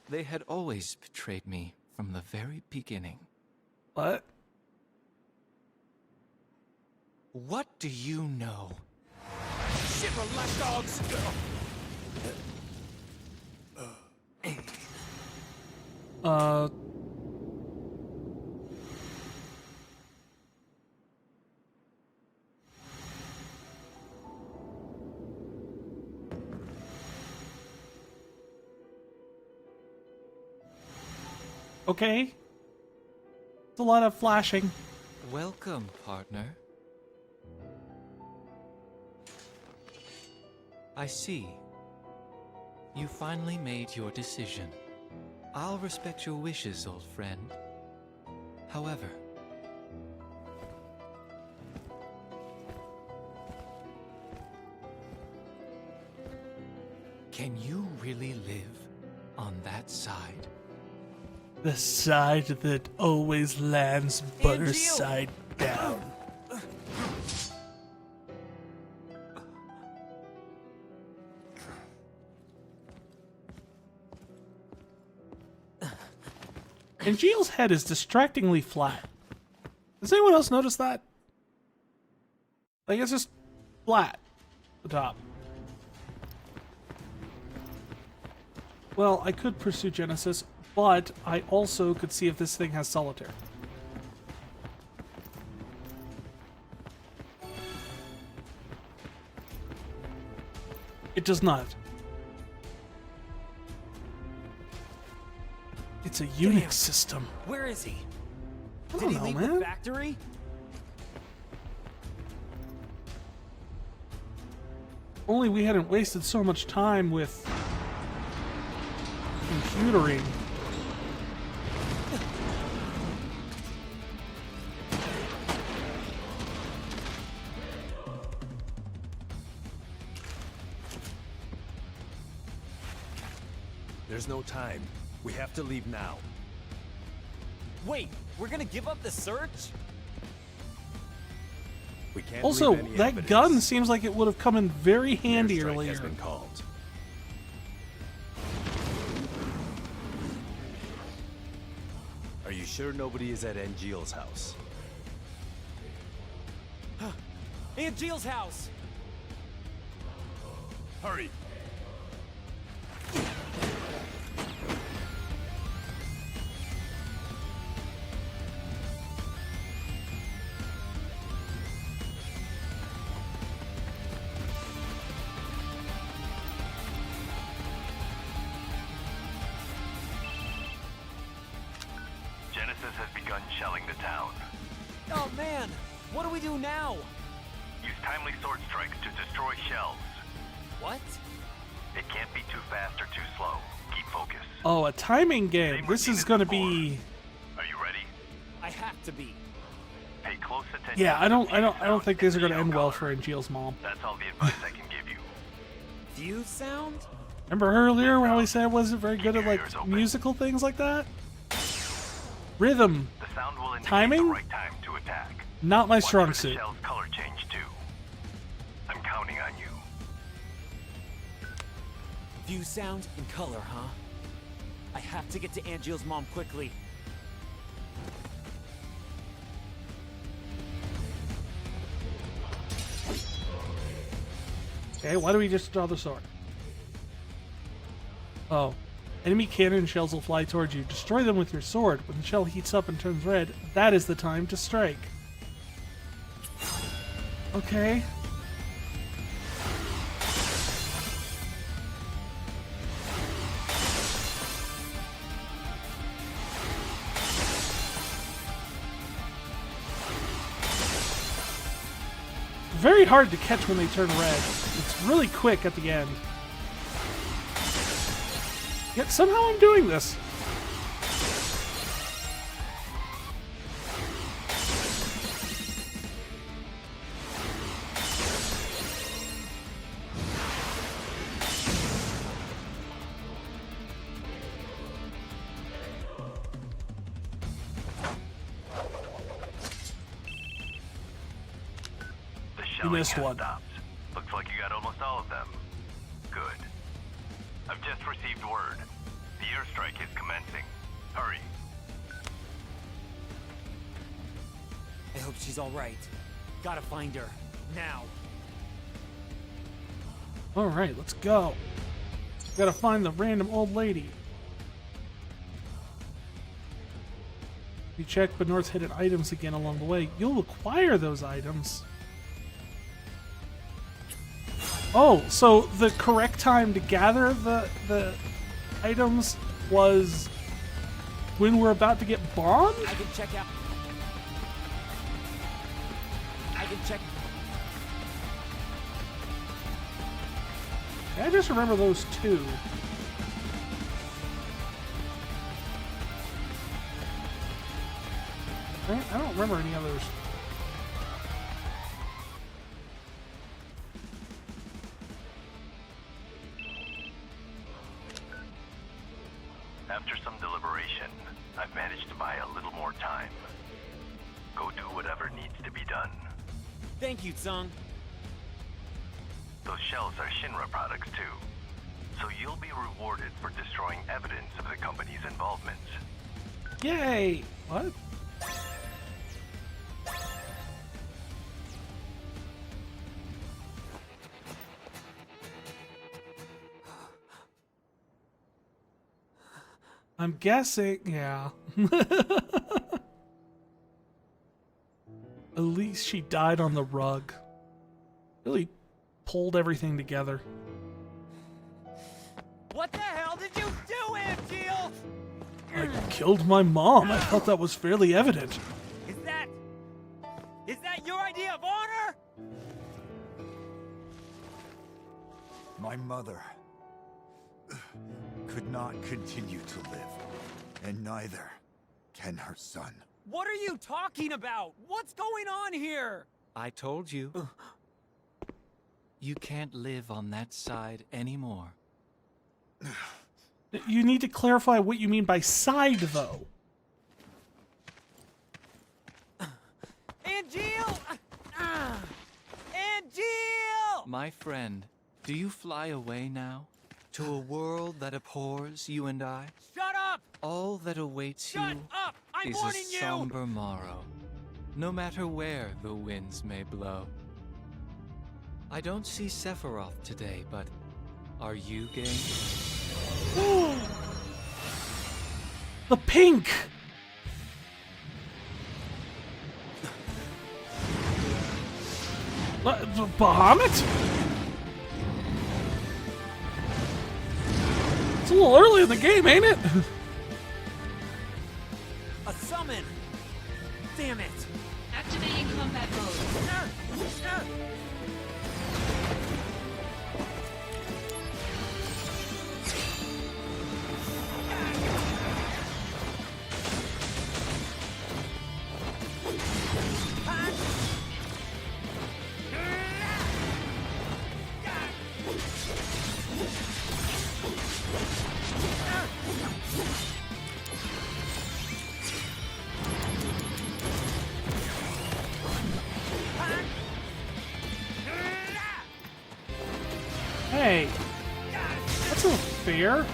They had always betrayed me from the very beginning. What? What do you know? Shit, relax, dogs! Okay. It's a lot of flashing. Welcome, partner. I see. You finally made your decision. I'll respect your wishes, old friend. However, can you really live on that side? The side that always lands butter Angel! side down. And Gilles' head is distractingly flat. Does anyone else notice that? Like, it's just flat. The top. Well, I could pursue Genesis, but I also could see if this thing has solitaire. It does not. It's a Unix Damn. system. Where is he? I Did don't he know, leave man. the factory? Only we hadn't wasted so much time with computering. There's no time. We have to leave now. Wait, we're gonna give up the search? We can't Also, leave any that evidence. gun seems like it would have come in very handy Airstrike earlier. has been called. Are you sure nobody is at Angeal's house? Aunt Jill's house! Hurry! Genesis has begun shelling the town. Oh man, what do we do now? Use timely sword strikes to destroy shells. What? It can't be too fast or too slow. Keep focus. Oh, a timing game. This is going to be. Are you ready? I have to be. Pay close attention. Yeah, I don't think these are going to Show end well color. for Angeal's mom. That's all the advice I can give you. Fuse sound? Remember earlier how we said I wasn't very good at like musical things like that? Rhythm, The sound will indicate Timing? the right time to attack. not my Watch strong for the suit. shell's color change too. I'm counting on you. Fuse sound and color, huh? I have to get to Angel's mom quickly. Okay, why do we just draw the sword? Oh. Enemy cannon shells will fly towards you. Destroy them with your sword. When the shell heats up and turns red, that is the time to strike. Okay. very hard to catch when they turn red. It's really quick at the end. Yet somehow I'm doing this. The You shelling missed has one. stopped. Looks like you got almost all of them. Good. I've just received word. The airstrike is commencing. Hurry. I hope she's all right. Gotta find her. Now. Alright, let's go. Gotta find the random old lady. If you check Benorth's hidden items again along the way, you'll acquire those items. Oh, so the correct time to gather the items was when we're about to get bombed? I can check out. I can check. I just remember those two. I don't remember any others. After some deliberation, I've managed to buy a little more time. Go do whatever needs to be done. Thank you, Tsung. Those shells are Shinra products too. So you'll be rewarded for destroying evidence of the company's involvement. Yay! What? I'm guessing, yeah. At least she died on the rug. Really pulled everything together. What the hell did you do, Angeal? I killed my mom. I thought that was fairly evident. Is that your idea of honor? My mother could not continue to live, and neither can her son. What are you talking about? What's going on here? I told you. You can't live on that side anymore. You need to clarify what you mean by side, though. Angeal! Angeal! My friend, do you fly away now? To a world that abhors you and I? Shut up! All that awaits Shut you up! I'm is a warning you! somber morrow, no matter where the winds may blow. I don't see Sephiroth today, but are you game? The pink! Bahamut? It's a little early in the game, ain't it? A summon! Damn it! Activating combat mode. Hey, that's not fair.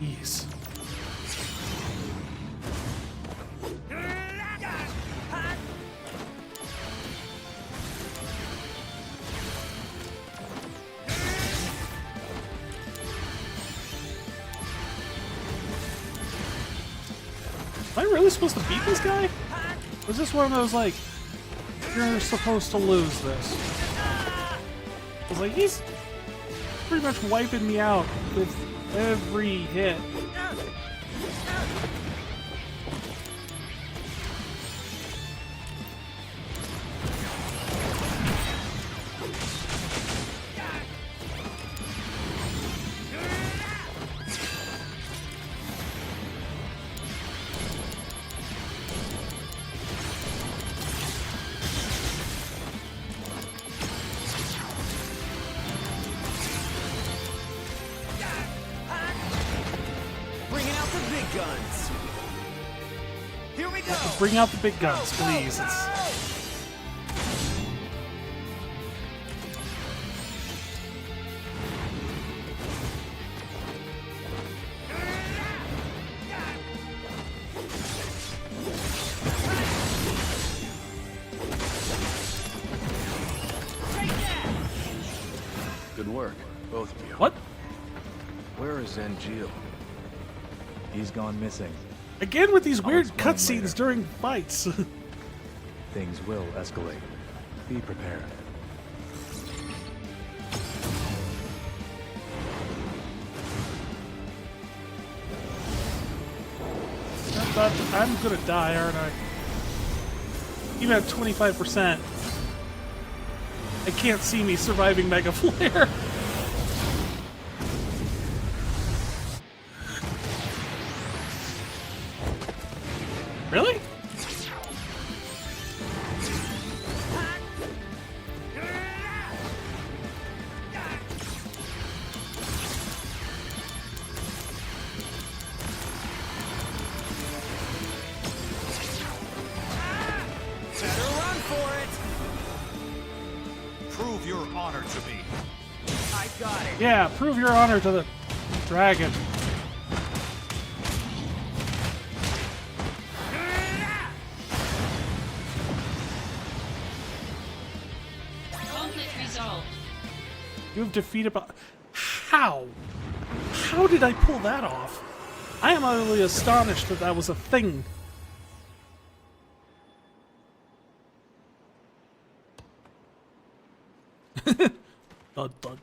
Yes. I really supposed to beat this guy? Was this one of those, like, you're supposed to lose this? I was like, he's pretty much wiping me out with every hit. Bringing out the big guns. Here we go. Bring out the big guns, please. It's... Good work, both of you. What? Where is Angeal? He's gone missing. Again with these I'll weird explain cutscenes later. during fights. Things will escalate. Be prepared. I'm gonna die, aren't I? Even at 25%. I can't see me surviving Mega Flare. Really? Better run for it. Prove your honor to me. I got it. Yeah, prove your honor to the dragon. Conflict resolved. You have defeated... How? How did I pull that off? I am utterly astonished that that was a thing. Dun, dun, dun.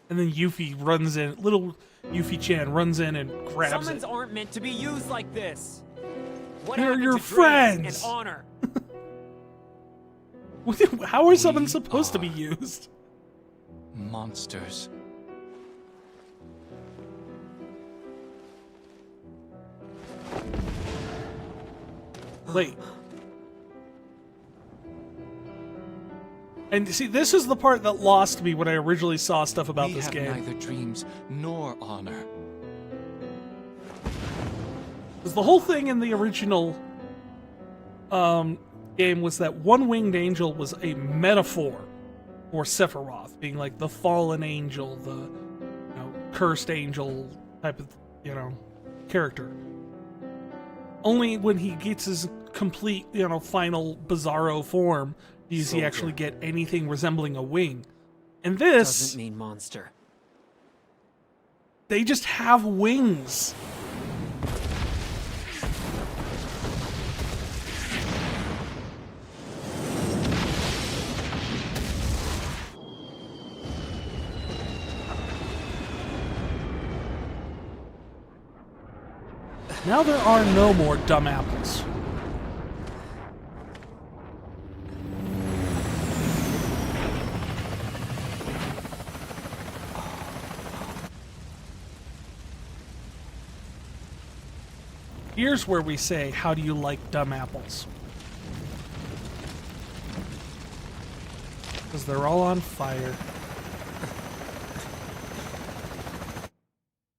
And then Yuffie runs in. Little Yuffie-chan runs in and grabs Summons it. aren't meant to be used like this. What They're happened your to dreams friends. and honor? How are summons supposed to be used? Monsters. Wait. And see, this is the part that lost me when I originally saw stuff about We this have game. neither dreams nor honor. Because the whole thing in the original game was that one-winged angel was a metaphor for Sephiroth, being like the fallen angel, the cursed angel type of character. Only when he gets his complete final Bizarro form does he actually get anything resembling a wing. And this Doesn't mean monster. they just have wings. Now there are no more dumb apples. Here's where we say, how do you like dumb apples? Because they're all on fire.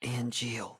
Angeal.